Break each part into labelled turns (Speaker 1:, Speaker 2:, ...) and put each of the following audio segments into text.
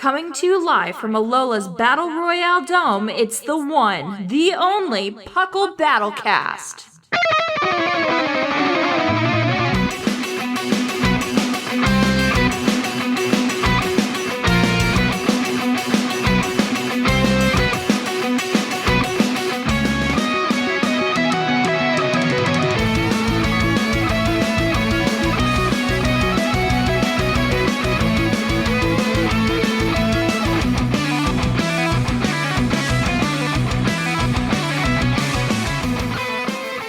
Speaker 1: coming to you live from Alola's Battle Royale Dome, it's the one, the only PUCL Battlecast.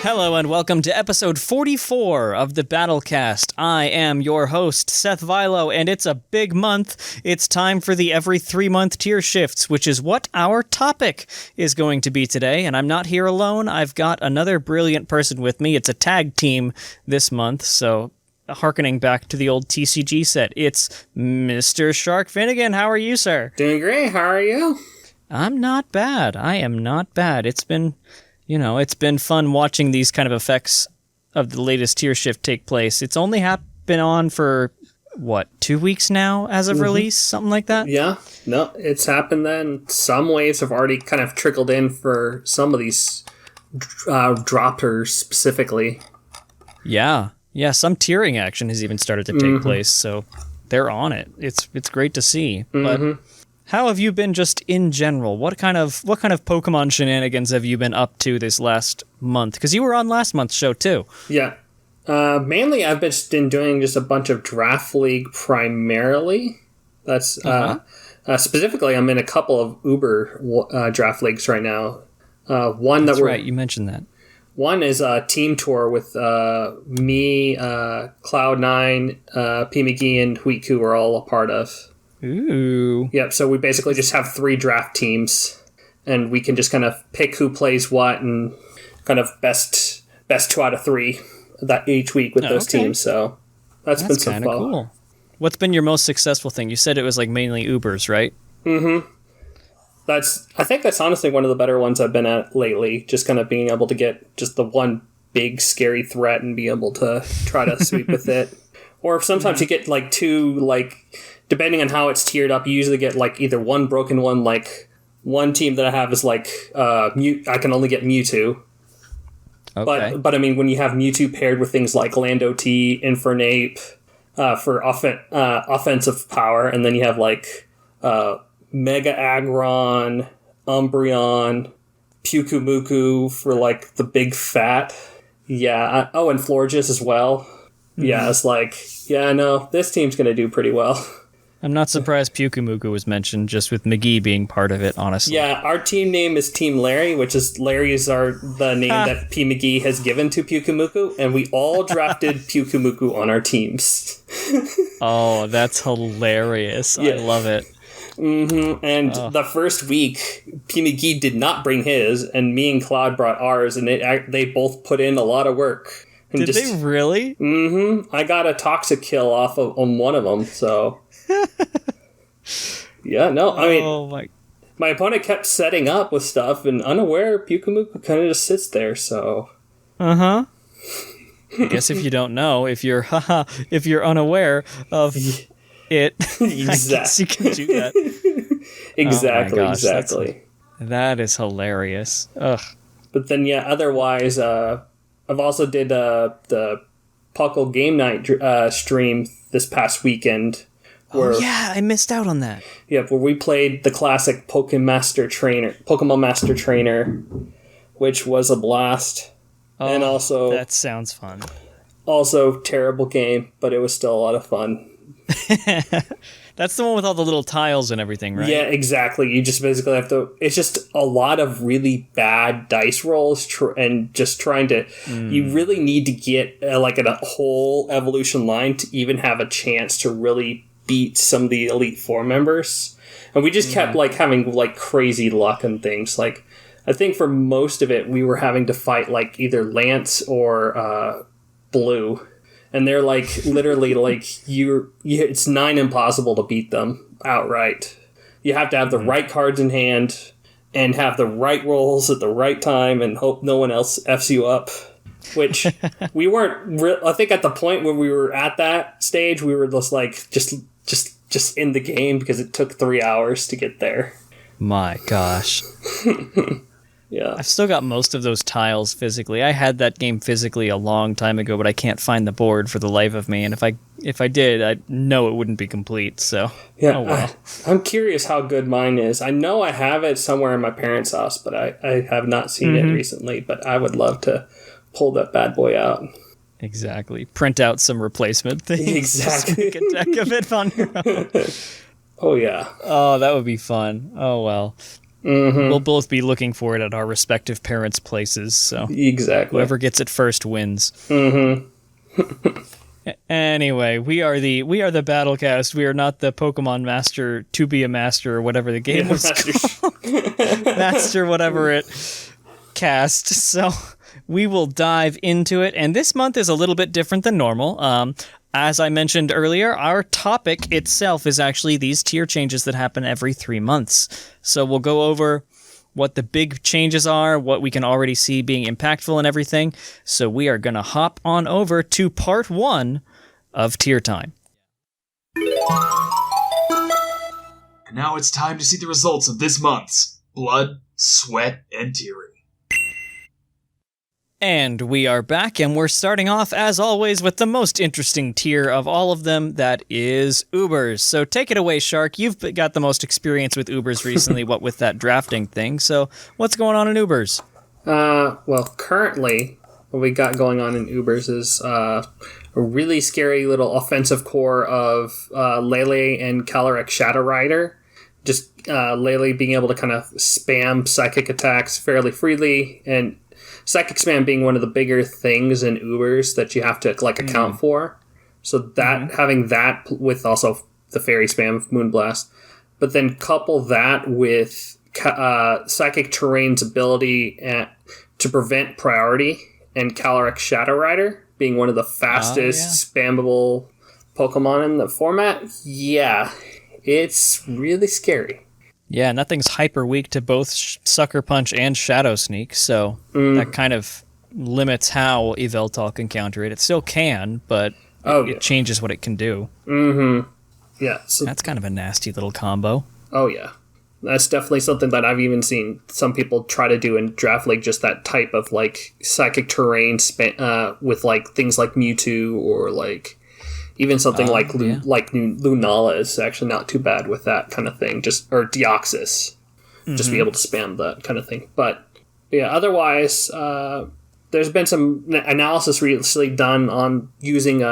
Speaker 2: Hello and welcome to episode 44 of the Battlecast. I am your host, Seth Weavile, and it's a big month. It's time for the every 3-month tier shifts, which is what our topic is going to be today. And I'm not here alone. I've got another brilliant person with me. It's a tag team this month, so harkening back to the old TCG set, it's Mr. Sharkfinnigan. How are you, sir?
Speaker 3: Doing great. How are you?
Speaker 2: I'm not bad. I am not bad. It's been fun watching these kind of effects of the latest tier shift take place. It's only been on for, 2 weeks now as of release? Something like that?
Speaker 3: Yeah. No, it's happened then. Some waves have already kind of trickled in for some of these droppers specifically.
Speaker 2: Yeah. Yeah, some tiering action has even started to take place, so they're on it. It's great to see. But how have you been just in general? What kind of Pokemon shenanigans have you been up to this last month? Because you were on last month's show too.
Speaker 3: Yeah. Mainly I've been doing just a bunch of Draft League primarily. That's specifically I'm in a couple of Uber Draft Leagues right now. That's right, you mentioned that. One is a team tour with me, Cloud9, P. McGee, and Huiku are all a part of.
Speaker 2: Ooh.
Speaker 3: Yep, so we basically just have 3 draft teams, and we can just kind of pick who plays what and kind of best 2 out of 3 that each week with those teams, so that's been so fun.
Speaker 2: Cool. What's been your most successful thing? You said it was like mainly Ubers, right?
Speaker 3: Mm-hmm. I think that's honestly one of the better ones I've been at lately, just kind of being able to get just the one big scary threat and be able to try to sweep with it. Or sometimes you get like 2, depending on how it's tiered up, you usually get like either one broken one, like one team that I have is like I can only get Mewtwo. Okay. But I mean, when you have Mewtwo paired with things like Lando T, Infernape for offensive power, and then you have like Mega Aggron, Umbreon, Pyukumuku for like the big fat. Yeah. And Florges as well. Mm-hmm. Yeah, it's like, no, this team's going to do pretty well.
Speaker 2: I'm not surprised Pyukumuku was mentioned, just with McGee being part of it, honestly.
Speaker 3: Yeah, our team name is Team Larry, which is the name that P. McGee has given to Pyukumuku, and we all drafted Pyukumuku on our teams.
Speaker 2: Oh, that's hilarious. Yeah. I love it.
Speaker 3: Mm-hmm. And the first week, P. McGee did not bring his, and me and Claude brought ours, and they both put in a lot of work.
Speaker 2: Did they really?
Speaker 3: Mm-hmm. I got a toxic kill on one of them, so... Yeah, no, I mean, my opponent kept setting up with stuff, and unaware, Pyukumuku kind of just sits there, so...
Speaker 2: I guess if you don't know, if you're unaware of it,
Speaker 3: exactly.
Speaker 2: I guess you can do that.
Speaker 3: Exactly.
Speaker 2: That is hilarious. Ugh.
Speaker 3: But then, otherwise, I've also did the PUCL Game Night stream this past weekend.
Speaker 2: I missed out on that.
Speaker 3: Yeah, where we played the classic Pokemon Master Trainer, which was a blast. And also...
Speaker 2: that sounds fun.
Speaker 3: Also, terrible game, but it was still a lot of fun.
Speaker 2: That's the one with all the little tiles and everything, right?
Speaker 3: Yeah, exactly. You just basically have to... It's just a lot of really bad dice rolls and just trying to... You really need to get a whole evolution line to even have a chance to really beat some of the Elite Four members. And we just kept having crazy luck and things. I think for most of it, we were having to fight either Lance or Blue. And they're literally it's 9 impossible to beat them outright. You have to have the right cards in hand and have the right rolls at the right time and hope no one else F's you up. Which we weren't. I think at the point where we were at that stage, we were just just in the game because it took 3 hours to get there.
Speaker 2: My gosh.
Speaker 3: Yeah.
Speaker 2: I've still got most of those tiles physically. I had that game physically a long time ago, but I can't find the board for the life of me. And if I did, I know it wouldn't be complete. So,
Speaker 3: yeah,
Speaker 2: oh well.
Speaker 3: I'm curious how good mine is. I know I have it somewhere in my parents' house, but I have not seen it recently. But I would love to pull that bad boy out.
Speaker 2: Exactly. Print out some replacement things.
Speaker 3: Exactly.
Speaker 2: Just make a deck of it on your own.
Speaker 3: Oh, yeah.
Speaker 2: Oh, that would be fun. Oh, well. We'll both be looking for it at our respective parents' places, so
Speaker 3: exactly.
Speaker 2: Whoever gets it first wins. Anyway, we are the Battlecast. We are not the Pokemon Master to be a master or whatever the game was called. Master whatever it cast. So we will dive into it, and this month is a little bit different than normal. As I mentioned earlier, our topic itself is actually these tier changes that happen every 3 months. So we'll go over what the big changes are, what we can already see being impactful and everything. So we are going to hop on over to part 1 of Tier Time.
Speaker 4: And now it's time to see the results of this month's Blood, Sweat, and Tearing.
Speaker 2: And we are back, and we're starting off, as always, with the most interesting tier of all of them, that is Ubers. So take it away, Shark. You've got the most experience with Ubers recently, what with that drafting thing. So what's going on in Ubers?
Speaker 3: Well, currently, what we got going on in Ubers is a really scary little offensive core of Lele and Calyrex Shadow Rider. Just Lele being able to kind of spam psychic attacks fairly freely, and Psychic Spam being one of the bigger things in Ubers that you have to account for. So that having that with also the Fairy Spam of Moonblast, but then couple that with Psychic Terrain's ability to prevent priority, and Calyrex Shadow Rider being one of the fastest spammable Pokemon in the format. Yeah, it's really scary.
Speaker 2: Yeah, and that thing's hyper weak to both Sucker Punch and Shadow Sneak, so that kind of limits how Yveltal can counter it. It still can, but it changes what it can do.
Speaker 3: Yeah. So
Speaker 2: that's kind of a nasty little combo.
Speaker 3: Oh, yeah. That's definitely something that I've even seen some people try to do in Draft League, just that type of, Psychic Terrain with, things like Mewtwo or, even something like Lunala is actually not too bad with that kind of thing. Or Deoxys. Just be able to spam that kind of thing. But, yeah, otherwise, there's been some analysis recently done on using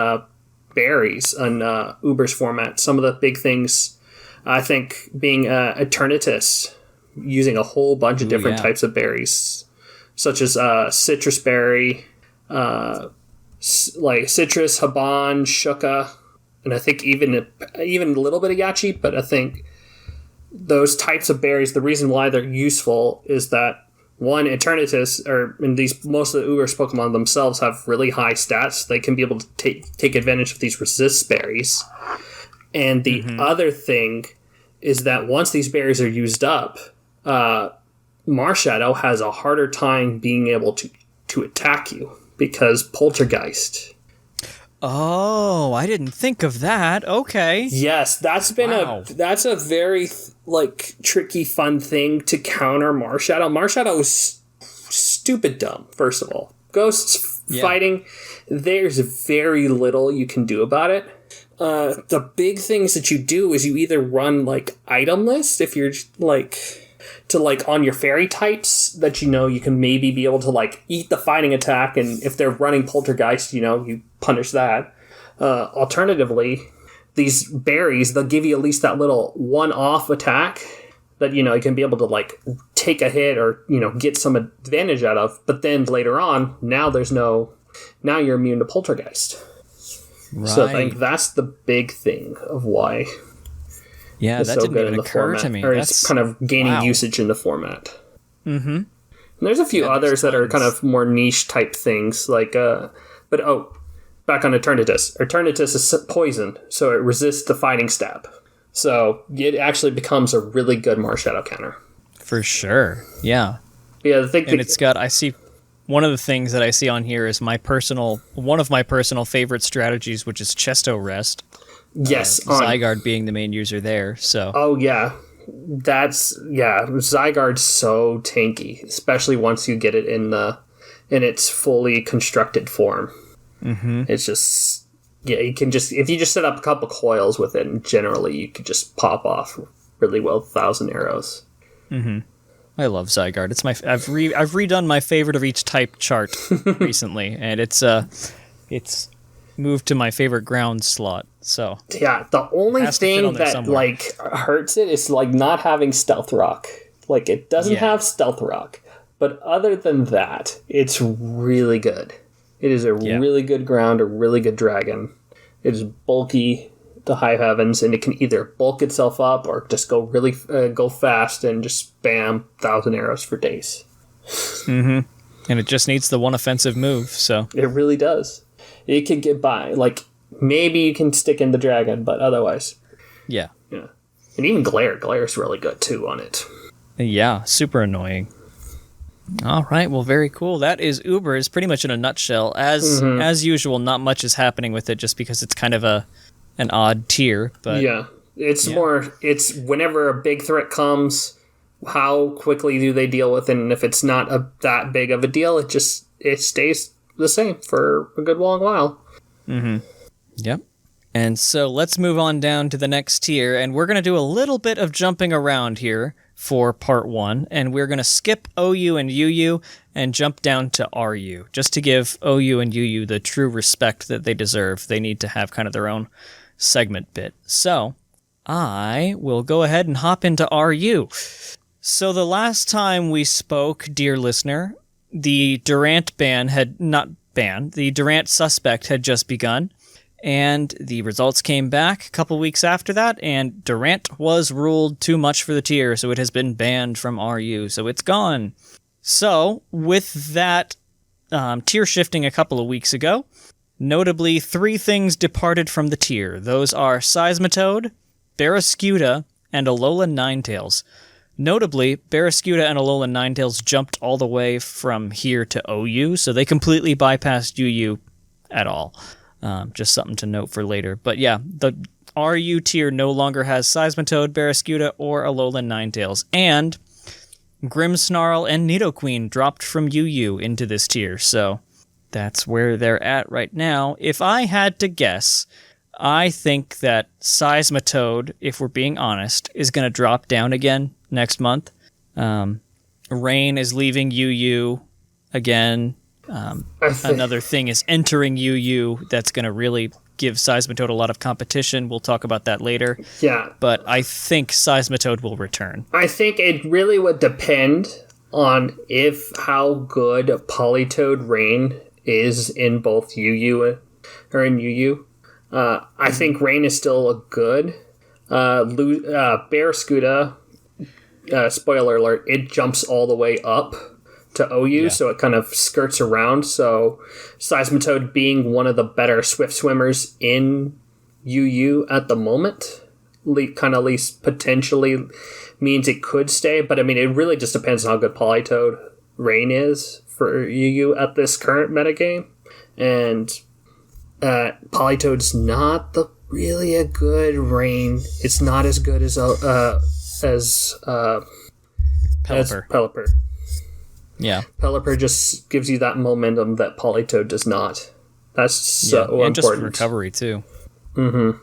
Speaker 3: berries on Uber's format. Some of the big things, I think, being Eternatus, using a whole bunch of different types of berries, such as citrus berry, citrus, Haban, Shuka, and I think even a little bit of Yachi, but I think those types of berries, the reason why they're useful is that, one, Eternatus, most of the Uber's Pokemon themselves have really high stats. They can be able to take advantage of these resist berries. And the other thing is that once these berries are used up, Marshadow has a harder time being able to attack you because Poltergeist.
Speaker 2: Oh, I didn't think of that. Okay.
Speaker 3: Yes, that's a very tricky, fun thing to counter Marshadow. Marshadow is stupid dumb, first of all. Ghosts fighting, there's very little you can do about it. The big things that you do is you either run item list if you're on your fairy types that you can maybe be able to eat the fighting attack, and if they're running Poltergeist, you punish that. Alternatively, these berries, they'll give you at least that little one-off attack that you can be able to take a hit or get some advantage out of. But then later on, now you're immune to Poltergeist. Right. So I think that's the big thing of why.
Speaker 2: Yeah,
Speaker 3: it's
Speaker 2: that
Speaker 3: so
Speaker 2: didn't
Speaker 3: good
Speaker 2: even
Speaker 3: in the
Speaker 2: occur
Speaker 3: format,
Speaker 2: to me.
Speaker 3: Or it's kind of gaining usage in the format.
Speaker 2: Mm-hmm.
Speaker 3: And there's a few others that are kind of more niche type things, back on Eternatus. Eternatus is poison, so it resists the fighting stab. So it actually becomes a really good Marshadow counter.
Speaker 2: For sure, yeah.
Speaker 3: Yeah,
Speaker 2: it's got. I see. One of the things that I see on here is one of my personal favorite strategies, which is Chesto Rest.
Speaker 3: Yes.
Speaker 2: Zygarde being the main user there, so...
Speaker 3: Oh, yeah. Zygarde's so tanky, especially once you get it in its fully constructed form. Mm-hmm. It's just... Yeah, you can just... If you just set up a couple coils with it, and generally you could just pop off really well 1,000 arrows.
Speaker 2: Mm-hmm. I love Zygarde. It's I've redone my favorite of each type chart recently, and it's moved to my favorite ground slot. So
Speaker 3: yeah, the only thing that like hurts it is like not having Stealth Rock. Like it doesn't have Stealth Rock, but other than that, it's really good. It is a really good ground, a really good dragon. It is bulky to high heavens, and it can either bulk itself up or just go fast and just spam 1,000 arrows for days.
Speaker 2: Mm-hmm. And it just needs the one offensive move, so
Speaker 3: it really does. It can get by. Like maybe you can stick in the dragon, but otherwise, yeah. And even Glare's really good too on it.
Speaker 2: Yeah, super annoying. All right, well, very cool. That is Ubers pretty much in a nutshell. As usual, not much is happening with it just because it's kind of an odd tier, but
Speaker 3: it's whenever a big threat comes, how quickly do they deal with it, and if it's not that big of a deal, it stays the same for a good long while.
Speaker 2: Mm-hmm. Yep. And so let's move on down to the next tier, and we're going to do a little bit of jumping around here for part 1, and we're going to skip OU and UU and jump down to RU, just to give OU and UU the true respect that they deserve. They need to have kind of their own segment bit. So I will go ahead and hop into RU. So the last time we spoke, dear listener, the Durant the Durant suspect had just begun, and the results came back a couple weeks after that, and Durant was ruled too much for the tier, so it has been banned from RU, so it's gone. So with that tier shifting a couple of weeks ago, notably 3 things departed from the tier. Those are Seismitoad, Barraskewda, and Alolan Ninetales. Notably, Barraskewda and Alolan Ninetales jumped all the way from here to OU, so they completely bypassed UU at all. Just something to note for later. But yeah, the RU tier no longer has Seismitoad, Barraskewda, or Alolan Ninetales. And Grimmsnarl and Nidoqueen dropped from UU into this tier, so that's where they're at right now. If I had to guess, I think that Seismitoad, if we're being honest, is going to drop down again next month. Rain is leaving UU again. Another thing is entering UU that's going to really give Seismitoad a lot of competition. We'll talk about that later.
Speaker 3: Yeah.
Speaker 2: But I think Seismitoad will return.
Speaker 3: I think it really would depend on how good Politoed Rain is in both UU or in UU. I think Rain is still a good. Barraskewda, spoiler alert, it jumps all the way up to OU, so it kind of skirts around. So Seismitoad being one of the better swift swimmers in UU at the moment, kind of at least potentially means it could stay. But I mean, it really just depends on how good Politoed Rain is for UU at this current metagame. And Politoad's not really a good Rain. It's not as good as Pelipper.
Speaker 2: Yeah.
Speaker 3: Pelipper just gives you that momentum that Politoed does not. That's so important.
Speaker 2: And just recovery, too.
Speaker 3: Mm-hmm.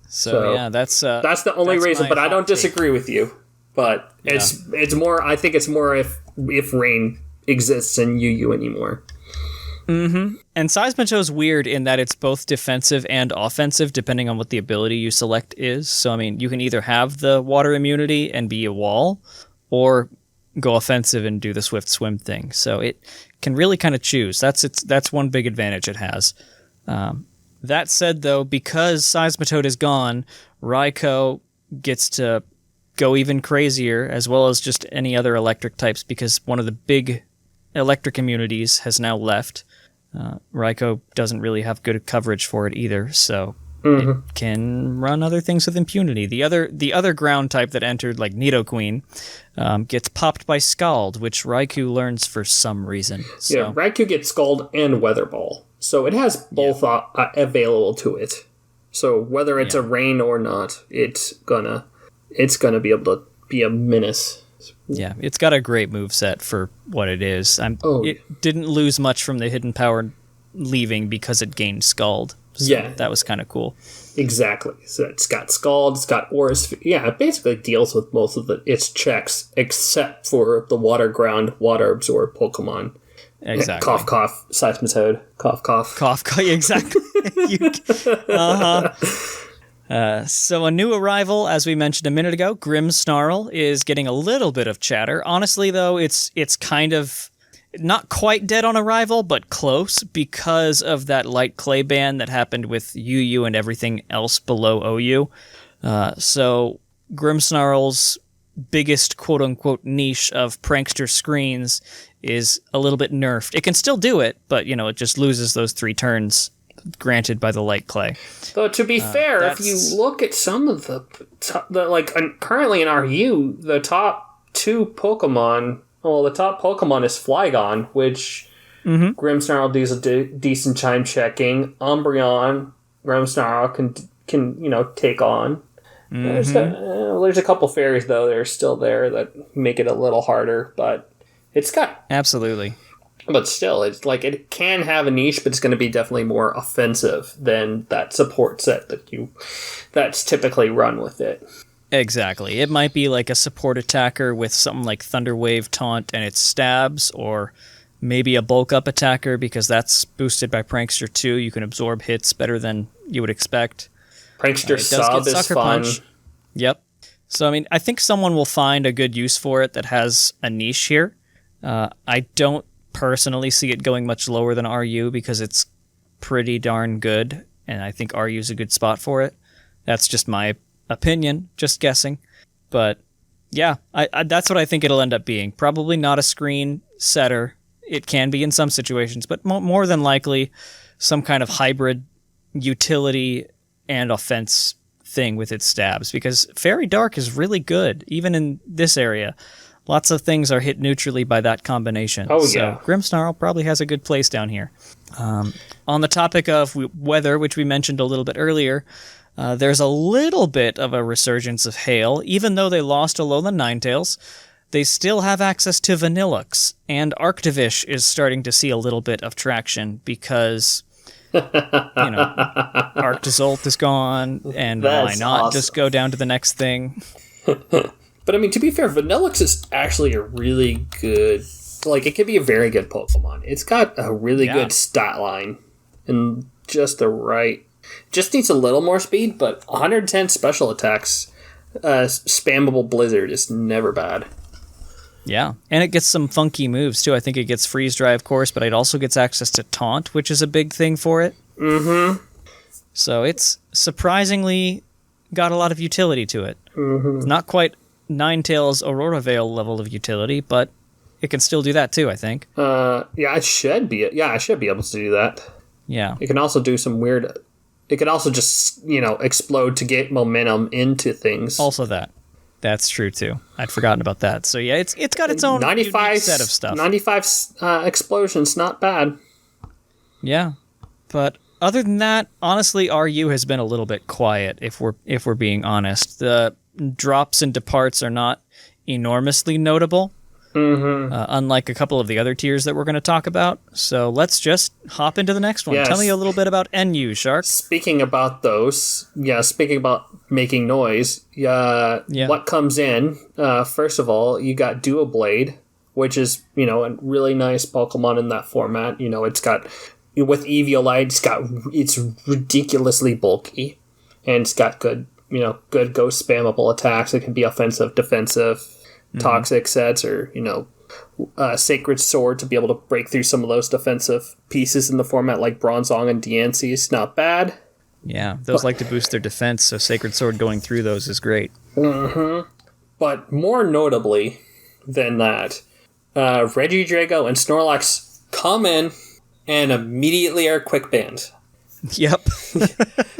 Speaker 2: So yeah, that's
Speaker 3: the only reason, but I don't disagree with you. But it's more, I think it's more if Rain exists in UU anymore.
Speaker 2: Mm-hmm. And Seismitoad's weird in that it's both defensive and offensive, depending on what the ability you select is. So, I mean, you can either have the water immunity and be a wall, or go offensive and do the swift swim thing. So it can really kind of choose. That's one big advantage it has. That said, though, because Seismitoad is gone, Raikou gets to go even crazier, as well as just any other electric types, because one of the big electric immunities has now left. Raikou doesn't really have good coverage for it either, so it can run other things with impunity. The other ground type that entered, like Nidoqueen, gets popped by Scald, which Raikou learns for some reason. So.
Speaker 3: Yeah, Raikou gets Scald and Weather Ball, so it has both available to it. So whether it's a rain or not, it's gonna be able to be a menace.
Speaker 2: Yeah, it's got a great moveset for what it is. It didn't lose much from the hidden power leaving because it gained Scald. So that was kind of cool.
Speaker 3: Exactly. So it's got Scald, it's got Aura Sphere. Yeah, it basically deals with most of its checks, except for the Water Ground, Water Absorb Pokemon.
Speaker 2: Exactly.
Speaker 3: Cough, cough, Seismitoad. Cough, cough.
Speaker 2: Cough, cough, exactly. So a new arrival, as we mentioned a minute ago, Grimmsnarl, is getting a little bit of chatter. Honestly, though, it's kind of not quite dead on arrival, but close because of that light clay ban that happened with UU and everything else below OU. So Grimmsnarl's biggest quote-unquote niche of prankster screens is a little bit nerfed. It can still do it, but, it just loses those 3 turns granted by the light clay.
Speaker 3: Though, to be fair, if you look at some of the currently in RU, the top 2 Pokemon... Well, the top Pokemon is Flygon, which Grimmsnarl does a decent time checking. Umbreon, Grimmsnarl can take on. There's a couple fairies, though, that are still there that make it a little harder, but it's got...
Speaker 2: Absolutely.
Speaker 3: But still, it's like it can have a niche, but it's going to be definitely more offensive than that support set that's typically run with it.
Speaker 2: Exactly. It might be like a support attacker with something like Thunder Wave, Taunt, and it stabs, or maybe a bulk up attacker because that's boosted by Prankster 2. You can absorb hits better than you would expect.
Speaker 3: Prankster Sub is fun.
Speaker 2: Punch. Yep. So, I think someone will find a good use for it that has a niche here. I don't personally see it going much lower than RU because it's pretty darn good, and I think RU is a good spot for it. That's just my opinion, just guessing. But yeah, I that's what I think it'll end up being. Probably not a screen setter. It can be in some situations, but more than likely some kind of hybrid utility and offense thing with its stabs, because Fairy Dark is really good, even in this area. Lots of things are hit neutrally by that combination.
Speaker 3: Oh,
Speaker 2: so
Speaker 3: yeah.
Speaker 2: Grimmsnarl probably has a good place down here. On the topic of weather, which we mentioned a little bit earlier, there's a little bit of a resurgence of hail. Even though they lost Alolan Ninetales, they still have access to Vanillux, and Arctivish is starting to see a little bit of traction because, Arctizolt is gone, and why not just go down to the next thing?
Speaker 3: But to be fair, Vanillux is actually a really good... it could be a very good Pokemon. It's got a really good stat line, and just the right... Just needs a little more speed, but 110 special attacks, spammable Blizzard is never bad.
Speaker 2: Yeah, and it gets some funky moves, too. I think it gets Freeze Dry, of course, but it also gets access to Taunt, which is a big thing for it.
Speaker 3: Mm-hmm.
Speaker 2: So it's surprisingly got a lot of utility to it.
Speaker 3: Mm-hmm.
Speaker 2: It's not quite Ninetales Aurora Veil level of utility, but it can still do that, too, I think.
Speaker 3: It should be. Yeah, I should be able to do that.
Speaker 2: Yeah.
Speaker 3: It can also do some weird... It could also just, explode to get momentum into things.
Speaker 2: Also that. That's true, too. I'd forgotten about that. So, yeah, it's got its own
Speaker 3: 95
Speaker 2: unique set of stuff.
Speaker 3: 95 explosions, not bad.
Speaker 2: Yeah. But other than that, honestly, RU has been a little bit quiet, if we're being honest. The drops and departs are not enormously notable. Mm-hmm. Unlike a couple of the other tiers that we're going to talk about. So let's just hop into the next one.
Speaker 3: Yes.
Speaker 2: Tell me a little bit about NU, Shark.
Speaker 3: Speaking about those, speaking about making noise, what comes in, first of all, you got Duoblade, which is, a really nice Pokemon in that format. It's got, with Eviolite, it's ridiculously bulky, and it's got good ghost spammable attacks. It can be offensive, defensive, toxic sets, or Sacred Sword to be able to break through some of those defensive pieces in the format, like Bronzong and Diancie. Not bad.
Speaker 2: Yeah, those like to boost their defense, so Sacred Sword going through those is great.
Speaker 3: Mm-hmm. But more notably than that, Regidrago and Snorlax come in and immediately are quick banned.
Speaker 2: Yep.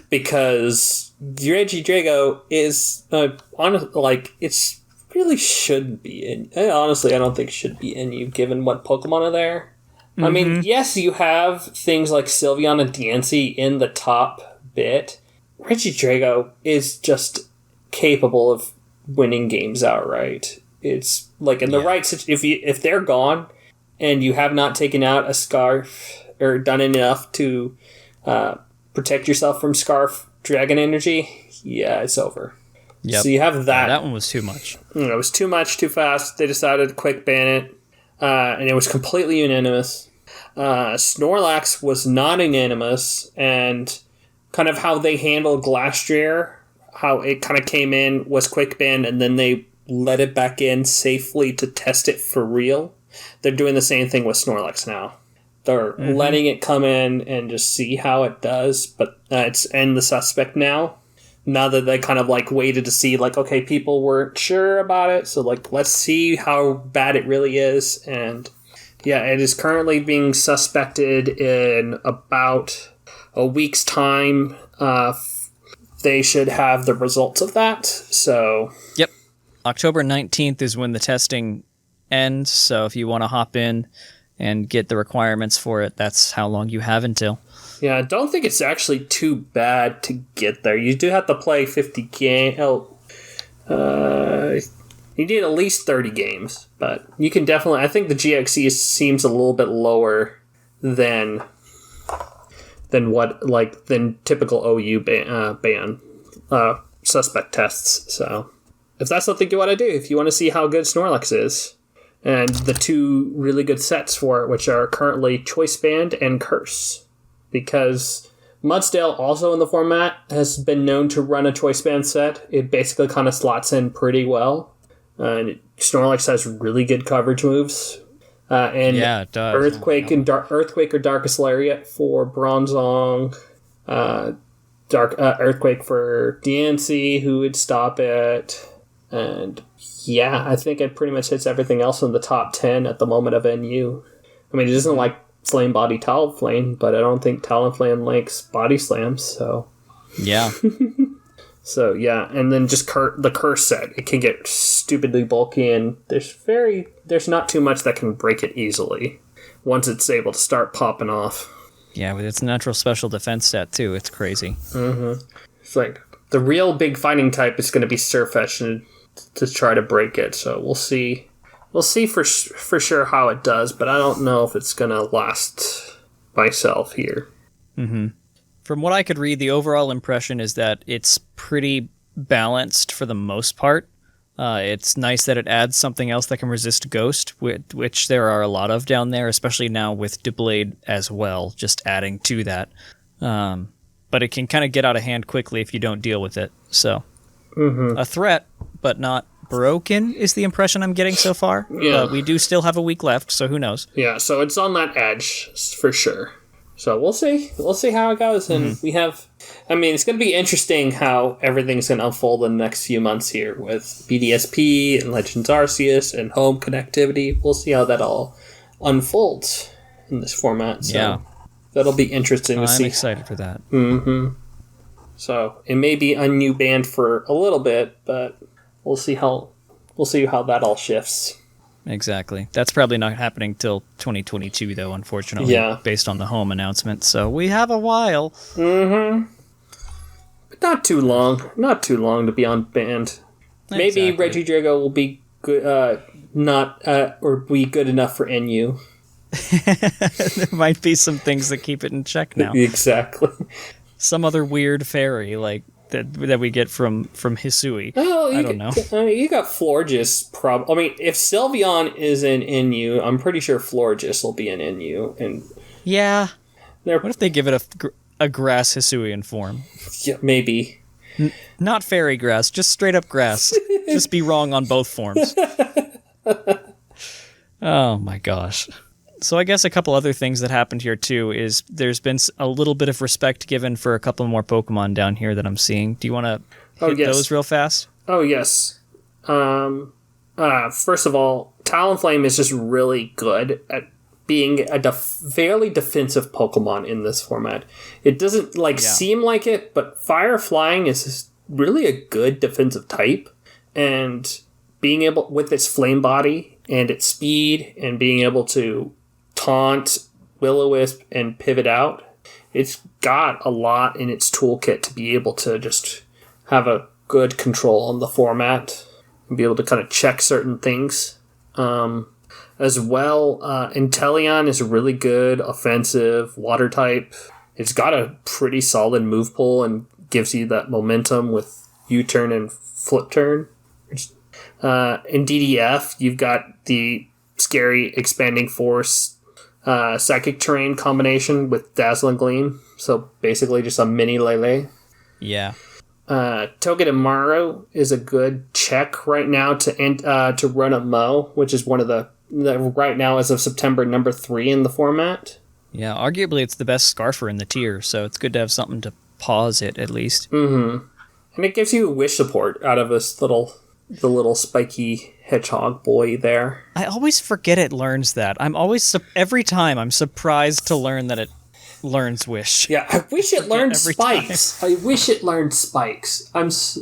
Speaker 3: Because Regidrago is it's really shouldn't be in. Honestly, I don't think it should be in you, given what Pokemon are there. Mm-hmm. Yes, you have things like Sylveon and Diancie in the top bit. Regidrago is just capable of winning games outright. It's like in the right situation. If they're gone and you have not taken out a Scarf or done enough to protect yourself from Scarf Dragon Energy, yeah, it's over.
Speaker 2: Yep.
Speaker 3: So you have that.
Speaker 2: That one was too much.
Speaker 3: It was too much, too fast. They decided to quick ban it, and it was completely unanimous. Snorlax was not unanimous, and kind of how they handled Glastrier, how it kind of came in, was quick banned, and then they let it back in safely to test it for real. They're doing the same thing with Snorlax now. They're letting it come in and just see how it does, but it's in the suspect now. Now that they kind of like waited to see, like, okay, people weren't sure about it, so like, let's see how bad it really is. And yeah, it is currently being suspected in about a week's time. They should have the results of that. So
Speaker 2: yep, October 19th is when the testing ends. So if you want to hop in and get the requirements for it, that's how long you have until.
Speaker 3: Yeah, I don't think it's actually too bad to get there. You do have to play 50 games. You need at least 30 games, but you can definitely... I think the GXE seems a little bit lower than typical OU ban suspect tests. So if that's something you want to do, if you want to see how good Snorlax is, and the two really good sets for it, which are currently Choice Band and Curse. Because Mudsdale, also in the format, has been known to run a Choice Band set. It basically kind of slots in pretty well. And Snorlax has really good coverage moves. And
Speaker 2: yeah, it does.
Speaker 3: Earthquake and Earthquake or Darkest Lariat for Bronzong. Earthquake for DNC, who would stop it. And yeah, I think it pretty much hits everything else in the top 10 at the moment of NU. I mean, it isn't like Flame Body Talonflame, but I don't think Talonflame likes Body Slams, so...
Speaker 2: Yeah.
Speaker 3: So, yeah, and then just the Curse set. It can get stupidly bulky, and there's not too much that can break it easily once it's able to start popping off.
Speaker 2: Yeah, with its natural special defense set, too. It's crazy.
Speaker 3: Mm-hmm. It's like, the real big fighting type is going to be Surfetch to try to break it, so we'll see. We'll see for sure how it does, but I don't know if it's going to last myself here.
Speaker 2: Mm-hmm. From what I could read, the overall impression is that it's pretty balanced for the most part. It's nice that it adds something else that can resist Ghost, which there are a lot of down there, especially now with Doublade as well, just adding to that. But it can kind of get out of hand quickly if you don't deal with it. So, a threat, but not broken is the impression I'm getting so far.
Speaker 3: Yeah.
Speaker 2: But we do still have a week left, so who knows?
Speaker 3: Yeah, so it's on that edge for sure. So we'll see. We'll see how it goes. And we have... I mean, it's going to be interesting how everything's going to unfold in the next few months here with BDSP and Legends Arceus and home connectivity. We'll see how that all unfolds in this format. So
Speaker 2: yeah.
Speaker 3: That'll be interesting to see.
Speaker 2: I'm excited for that.
Speaker 3: Mm-hmm. So it may be UNU banned for a little bit, but... We'll see how that all shifts.
Speaker 2: Exactly. That's probably not happening till 2022, though, unfortunately, based on the home announcement. So we have a while.
Speaker 3: Mm-hmm. But not too long. Not too long to be unbanned. Maybe Regidrago will be good, or be good enough for NU.
Speaker 2: There might be some things that keep it in check now.
Speaker 3: Exactly.
Speaker 2: Some other weird fairy, like... that we get from Hisui.
Speaker 3: Oh,
Speaker 2: I don't know.
Speaker 3: You got Florges. I mean, if Sylveon is in NU, I'm pretty sure Florges will be in NU. And
Speaker 2: yeah. What if they give it a grass Hisuian form?
Speaker 3: Yeah, maybe.
Speaker 2: Not fairy grass, just straight up grass. Just be wrong on both forms. Oh my gosh. So I guess a couple other things that happened here too is there's been a little bit of respect given for a couple more Pokemon down here that I'm seeing. Do you want to hit those real fast?
Speaker 3: Oh, yes. First of all, Talonflame is just really good at being a fairly defensive Pokemon in this format. It doesn't seem like it, but Fire Flying is really a good defensive type. And being able, with its Flame Body and its speed and being able to taunt, Will-O-Wisp, and pivot out, it's got a lot in its toolkit to be able to just have a good control on the format and be able to kind of check certain things. As well, Inteleon is a really good offensive water type. It's got a pretty solid move pool and gives you that momentum with U-turn and flip turn. In DDF, you've got the scary expanding force psychic terrain combination with Dazzling Gleam. So basically just a mini Lele.
Speaker 2: Yeah.
Speaker 3: Togedemaru is a good check right now to run a Mo, which is one of the right now as of September number 3 in the format.
Speaker 2: Yeah, arguably it's the best Scarfer in the tier, so it's good to have something to pause it at least.
Speaker 3: Mm-hmm. And it gives you wish support out of this the little spiky hedgehog boy there.
Speaker 2: I always forget it learns that. Every time I'm surprised to learn that it learns wish.
Speaker 3: Yeah, I wish it learned spikes. I wish it learned spikes.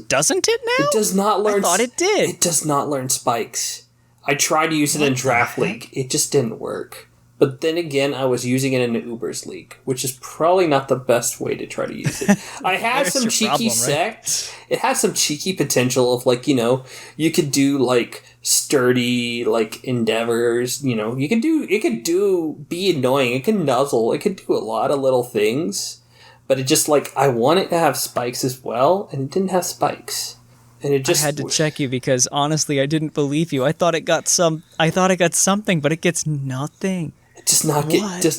Speaker 2: Doesn't it now?
Speaker 3: It does not learn.
Speaker 2: I thought it did.
Speaker 3: It does not learn spikes. I tried to use it in Draft League. It just didn't work. But then again, I was using it in an Ubers League, which is probably not the best way to try to use it. I had some cheeky sects. It had some cheeky potential of, like, you could do, like, sturdy, like, endeavors. It could be annoying. It could nuzzle. It could do a lot of little things. But it just, like, I want it to have spikes as well, and it didn't have spikes. And it just
Speaker 2: I had to check you because, honestly, I didn't believe you. I thought it got something, but it gets nothing.
Speaker 3: Does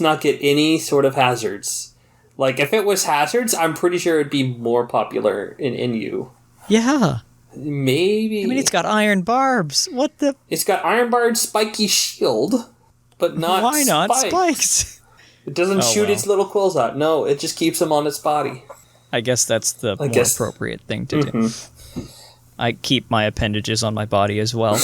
Speaker 3: not get any sort of hazards. Like, if it was hazards, I'm pretty sure it'd be more popular in NU.
Speaker 2: Yeah.
Speaker 3: Maybe.
Speaker 2: I mean, it's got iron barbs. What the?
Speaker 3: It's got iron barbed spiky shield, but not
Speaker 2: Why not
Speaker 3: spikes? It doesn't shoot its little quills out. No, it just keeps them on its body.
Speaker 2: I guess that's the more appropriate thing to do. I keep my appendages on my body as well.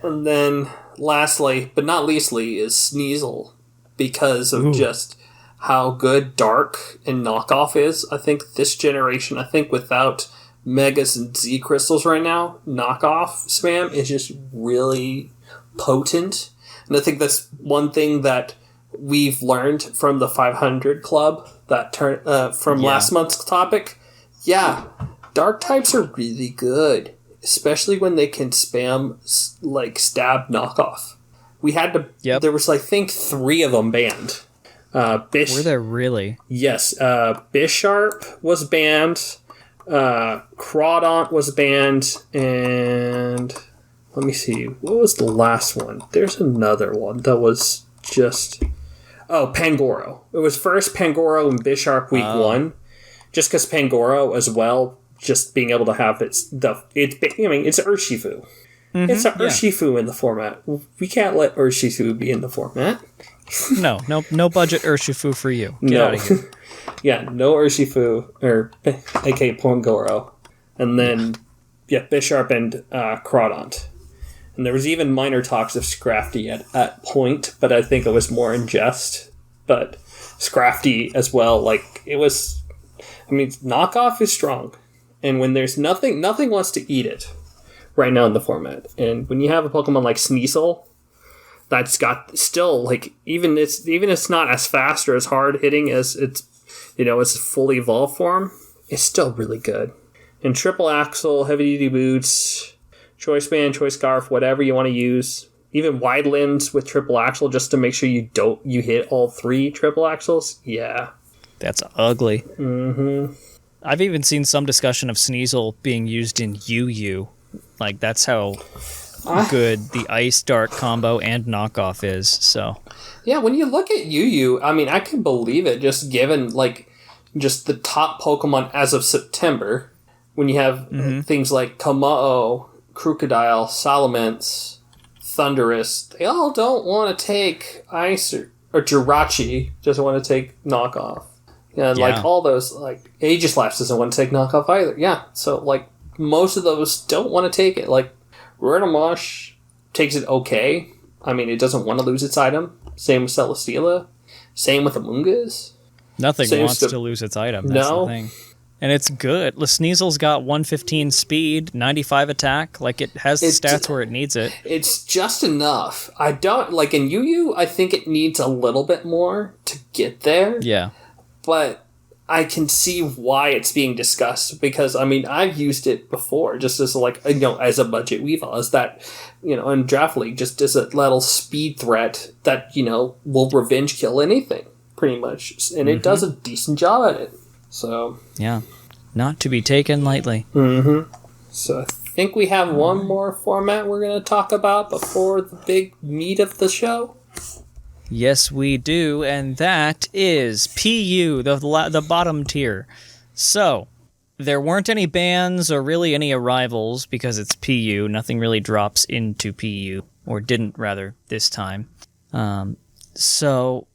Speaker 3: And then, lastly, but not leastly, is Sneasel, because of just how good Dark and Knockoff is. I think this generation, without Megas and Z Crystals right now, Knockoff spam is just really potent. And I think that's one thing that we've learned from the 500 Club, from last month's topic. Yeah, Dark types are really good. Especially when they can spam, like, stab Knockoff. We had to... Yep. There was, I think, 3 of them banned.
Speaker 2: Were there really?
Speaker 3: Yes. Bisharp was banned. Crawdaunt was banned. And... let me see. What was the last one? There's another one that was just... oh, Pangoro. It was first Pangoro and Bisharp week 1. Just because Pangoro as well... just being able to have it's Urshifu. Mm-hmm, it's an Urshifu in the format. We can't let Urshifu be in the format.
Speaker 2: No budget Urshifu for you. Get out of here.
Speaker 3: Yeah, no Urshifu, or aka Pongoro. And then, Bisharp and Crawdaunt. And there was even minor talks of Scrafty at point, but I think it was more in jest. But Scrafty as well, like, it was... I mean, Knockoff is strong. And when there's nothing wants to eat it right now in the format. And when you have a Pokemon like Sneasel, that's got still, like, even it's not as fast or as hard hitting as its fully evolved form, it's still really good. And Triple Axle, Heavy Duty Boots, Choice Band, Choice Scarf, whatever you want to use. Even Wide Limbs with Triple Axle just to make sure you hit all 3 Triple Axles. Yeah.
Speaker 2: That's ugly.
Speaker 3: Mm-hmm.
Speaker 2: I've even seen some discussion of Sneasel being used in UU. Like, that's how good the Ice Dark combo and Knockoff is, so...
Speaker 3: yeah, when you look at UU, I mean, I can believe it, just given, like, just the top Pokemon as of September, when you have things like Kama'o, Crocodile, Salamence, Thundurus, they all don't want to take Ice, or Jirachi doesn't want to take Knockoff. And, like, all those, like, Aegislash doesn't want to take Knockoff either. Yeah, so, like, most of those don't want to take it. Like, Renomosh takes it okay. I mean, it doesn't want to lose its item. Same with Celesteela. Same with Amoonguss.
Speaker 2: Nothing wants to lose its item. That's the thing. And it's good. Sneasel's got 115 speed, 95 attack. Like, it has the stats where it needs it.
Speaker 3: It's just enough. I don't... like, in UU, I think it needs a little bit more to get there.
Speaker 2: Yeah.
Speaker 3: but I can see why it's being discussed, because, I mean, I've used it before, just as, like, you know, as a budget Weavile, as that, you know, in Draft League, just as a little speed threat that, you know, will revenge kill anything, pretty much. And it does a decent job at it. So.
Speaker 2: Yeah. Not to be taken lightly.
Speaker 3: Mm-hmm. So I think we have one more format we're going to talk about before the big meat of the show.
Speaker 2: Yes, we do, and that is PU, the bottom tier. So, there weren't any bans or really any arrivals because it's PU. Nothing really drops into PU, or didn't, rather, this time. So,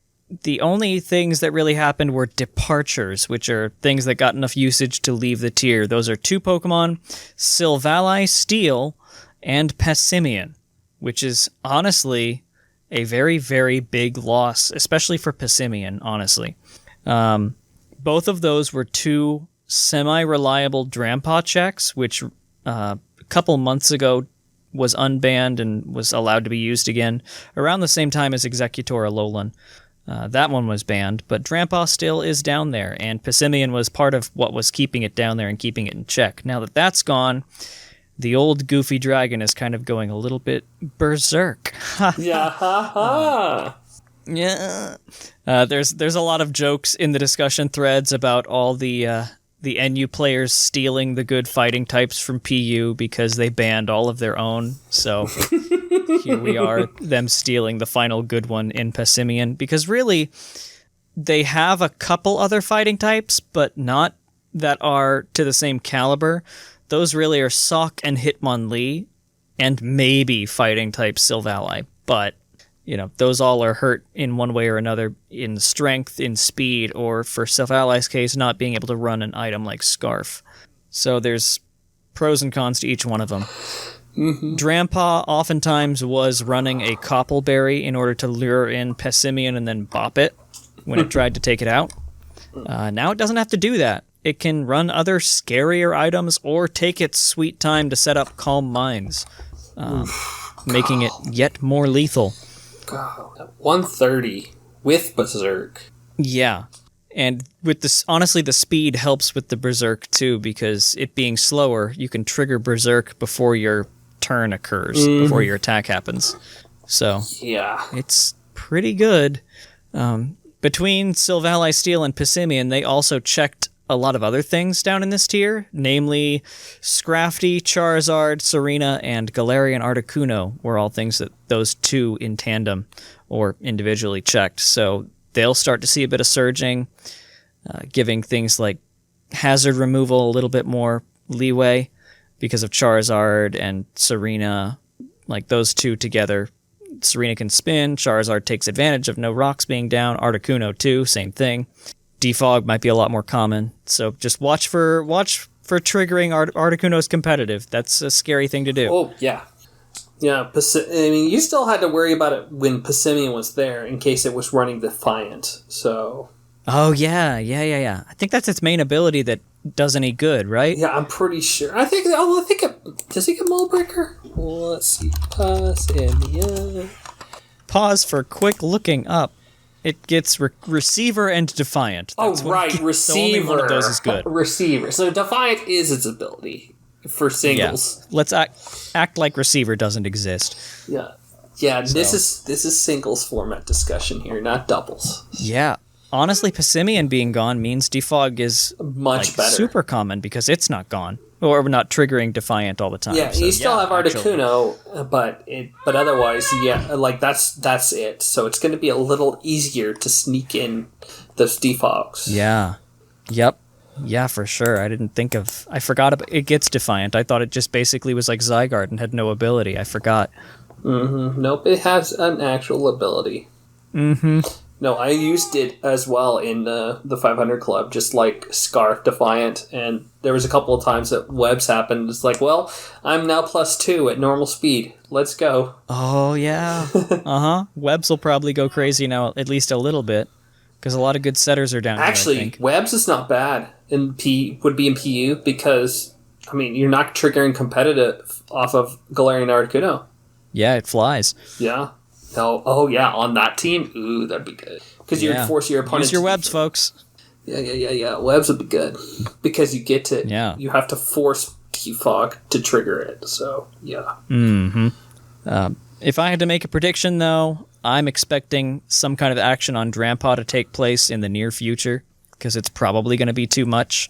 Speaker 2: the only things that really happened were departures, which are things that got enough usage to leave the tier. Those are 2 Pokemon, Weavile Steel and Passimian, which is honestly a very, very big loss, especially for Passimian, honestly. Both of those were 2 semi-reliable Drampa checks, which a couple months ago was unbanned and was allowed to be used again, around the same time as Executor Alolan. That one was banned, but Drampa still is down there, and Passimian was part of what was keeping it down there and keeping it in check. Now that that's gone, the old goofy dragon is kind of going a little bit berserk.
Speaker 3: Yeah, ha ha.
Speaker 2: Yeah. There's a lot of jokes in the discussion threads about all the NU players stealing the good fighting types from PU because they banned all of their own. So here we are, them stealing the final good one in Passimian, because really they have a couple other fighting types, but not that are to the same caliber. Those really are Sock and Hitmonlee, and maybe fighting type Weavile. But, you know, those all are hurt in one way or another in strength, in speed, or for Weavile's case, not being able to run an item like Scarf. So there's pros and cons to each one of them. Mm-hmm. Drampa oftentimes was running a Coppleberry in order to lure in Passimian and then bop it when it tried to take it out. Now it doesn't have to do that. It can run other scarier items or take its sweet time to set up Calm Minds, making it yet more lethal.
Speaker 3: God, 130 with Berserk.
Speaker 2: Yeah, and with this, honestly, the speed helps with the Berserk too, because it being slower, you can trigger Berserk before your turn occurs, before your attack happens. So
Speaker 3: yeah,
Speaker 2: it's pretty good. Between Weavile Steel and Passimian, they also checked a lot of other things down in this tier, namely Scrafty, Charizard, Serena, and Galarian Articuno were all things that those 2 in tandem or individually checked. So they'll start to see a bit of surging, giving things like hazard removal a little bit more leeway because of Charizard and Serena. Like those 2 together, Serena can spin, Charizard takes advantage of no rocks being down, Articuno too, same thing. Defog might be a lot more common, so just watch for triggering Articuno's competitive. That's a scary thing to do.
Speaker 3: Oh, yeah. Yeah, I mean, you still had to worry about it when Passimian was there in case it was running Defiant, so...
Speaker 2: Oh, yeah. I think that's its main ability that does any good, right?
Speaker 3: Yeah, I'm pretty sure. Does he get Moldbreaker? Let's see. Passimian.
Speaker 2: Pause for quick looking up. It gets Receiver and Defiant.
Speaker 3: Receiver.
Speaker 2: The only one of those is good.
Speaker 3: Receiver. So Defiant is its ability for singles.
Speaker 2: Yeah. Let's act like Receiver doesn't exist.
Speaker 3: Yeah. Yeah, so. This is singles format discussion here, not doubles.
Speaker 2: Yeah. Honestly, Passimian being gone means Defog is
Speaker 3: much better.
Speaker 2: Super common because it's not gone. Or not triggering Defiant all the time.
Speaker 3: Yeah, so, you still have Articuno, but otherwise, yeah, like that's it. So it's going to be a little easier to sneak in those defogs.
Speaker 2: Yeah. Yep. Yeah, for sure. I forgot about it. Gets Defiant. I thought it just basically was like Zygarde and had no ability. I forgot.
Speaker 3: Mm-hmm. Nope, it has an actual ability.
Speaker 2: Mm-hmm.
Speaker 3: No, I used it as well in the 500 Club, just like Scarf Defiant, and there was a couple of times that webs happened. It's like, well, I'm now +2 at normal speed. Let's go.
Speaker 2: Oh, yeah. Uh-huh. Webs will probably go crazy now, at least a little bit, because a lot of good setters are down here,
Speaker 3: Actually,
Speaker 2: I think.
Speaker 3: webs is not bad. Would be in PU, because, I mean, you're not triggering competitive off of Galarian Articuno.
Speaker 2: Yeah, it flies.
Speaker 3: Yeah. Oh yeah, on that team? Ooh, that'd be good. Because you'd force your opponent
Speaker 2: Use your webs, folks.
Speaker 3: Yeah. Webs would be good. Because you get to... You have to force T-Fog to trigger it, so, yeah.
Speaker 2: Mm-hmm. If I had to make a prediction, though, I'm expecting some kind of action on Drampa to take place in the near future, because it's probably going to be too much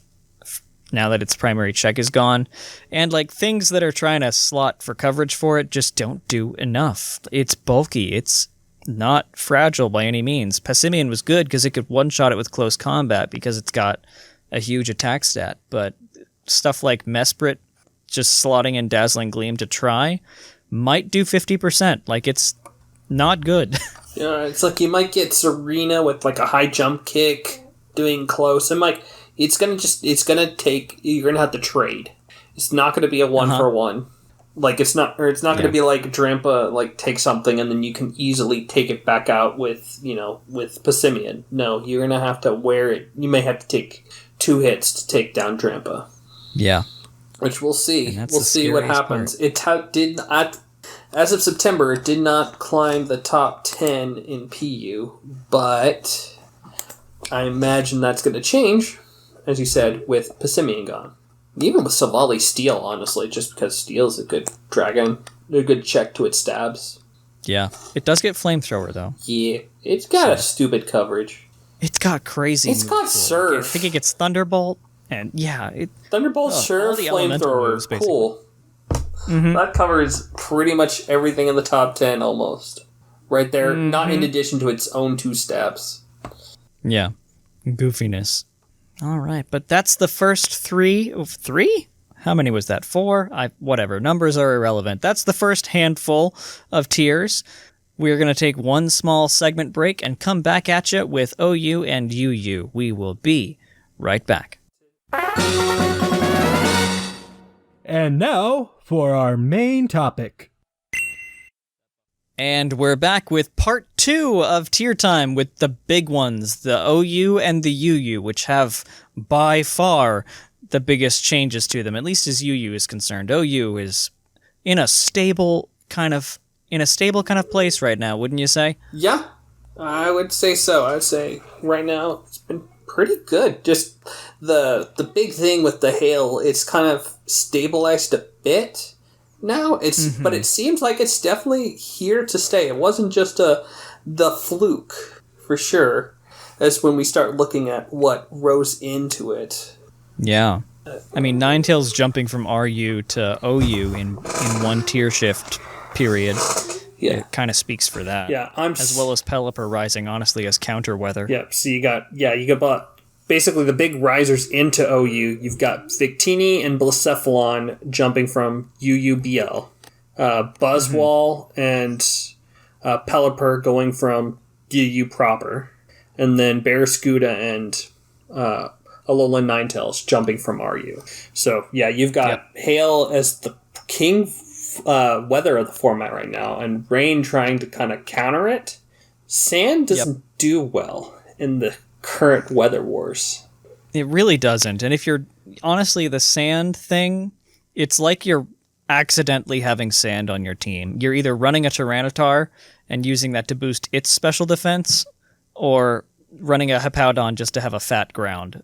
Speaker 2: now that its primary check is gone. And, like, things that are trying to slot for coverage for it just don't do enough. It's bulky. It's not fragile by any means. Passimian was good because it could one-shot it with close combat because it's got a huge attack stat, but stuff like Mesprit just slotting in Dazzling Gleam to try might do 50%. Like, it's not good.
Speaker 3: Yeah, it's like you might get Serena with, like, a high jump kick doing close, and, like, you're gonna have to trade. It's not gonna be a one-for-one. Like, it's not gonna be like Drampa, like, take something and then you can easily take it back out with Passimian. No, you're gonna have to wear it. You may have to take 2 hits to take down Drampa.
Speaker 2: Yeah.
Speaker 3: Which we'll see. We'll see what happens. As of September, it did not climb the top 10 in PU, but I imagine that's going to change, as you said, with Passimian gone. Even with Savali Steel, honestly, just because Steel is a good dragon, a good check to its stabs.
Speaker 2: Yeah. It does get Flamethrower, though.
Speaker 3: Yeah. It's got a stupid coverage.
Speaker 2: It's got crazy.
Speaker 3: It's got Surf.
Speaker 2: I think it gets Thunderbolt, and
Speaker 3: Thunderbolt, Surf, Flamethrower, cool. Mm-hmm. That covers pretty much everything in the top 10, almost. Right there, not in addition to its own 2 stabs.
Speaker 2: Yeah. Goofiness. All right, but that's the first 3. 3? How many was that? 4? Whatever. Numbers are irrelevant. That's the first handful of tiers. We're going to take one small segment break and come back at you with OU and UU. We will be right back.
Speaker 5: And now for our main topic.
Speaker 2: And we're back with part 2 of Tier Time with the big ones, the OU and the UU, which have by far the biggest changes to them, at least as UU is concerned. OU is in a stable kind of place right now, wouldn't you say?
Speaker 3: Yeah, I would say so. I would say right now it's been pretty good. Just the big thing with the hail, it's kind of stabilized a bit. Now but it seems like it's definitely here to stay. It wasn't just the fluke, for sure. That's when we start looking at what rose into it.
Speaker 2: Yeah. I mean, Ninetales jumping from RU to OU in one tier shift period. Yeah. It kind of speaks for that.
Speaker 3: Yeah,
Speaker 2: as well as Pelipper rising, honestly, as counter weather.
Speaker 3: Yeah, so you got basically the big risers into OU. You've got Victini and Blacephalon jumping from UUBL. Buzzwall and Pelipper going from UU proper. And then Barraskewda and Alolan Ninetales jumping from RU. So, yeah, you've got Hail as the king weather of the format right now, and Rain trying to kind of counter it. Sand doesn't do well in the current weather wars.
Speaker 2: It really doesn't. And if you're honestly the sand thing, it's like you're accidentally having sand on your team. You're either running a Tyranitar and using that to boost its special defense, or running a Hippowdon just to have a fat ground.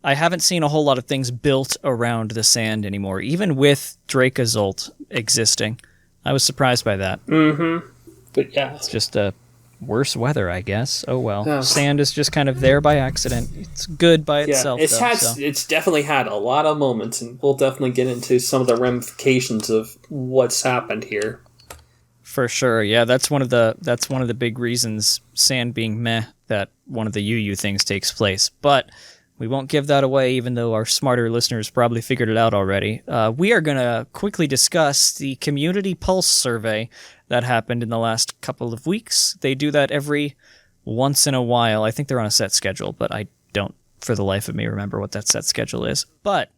Speaker 2: I haven't seen a whole lot of things built around the sand anymore, even with Dracozolt existing. I was surprised by that.
Speaker 3: Mm-hmm. But yeah.
Speaker 2: It's just a worse weather, I guess. Oh well. Yeah. Sand is just kind of there by accident. It's good by itself.
Speaker 3: It's definitely had a lot of moments, and we'll definitely get into some of the ramifications of what's happened here.
Speaker 2: For sure. Yeah, that's one of the big reasons, sand being meh, that one of the UU things takes place. But we won't give that away, even though our smarter listeners probably figured it out already. We are going to quickly discuss the Community Pulse survey that happened in the last couple of weeks. They do that every once in a while. I think they're on a set schedule, but I don't, for the life of me, remember what that set schedule is. But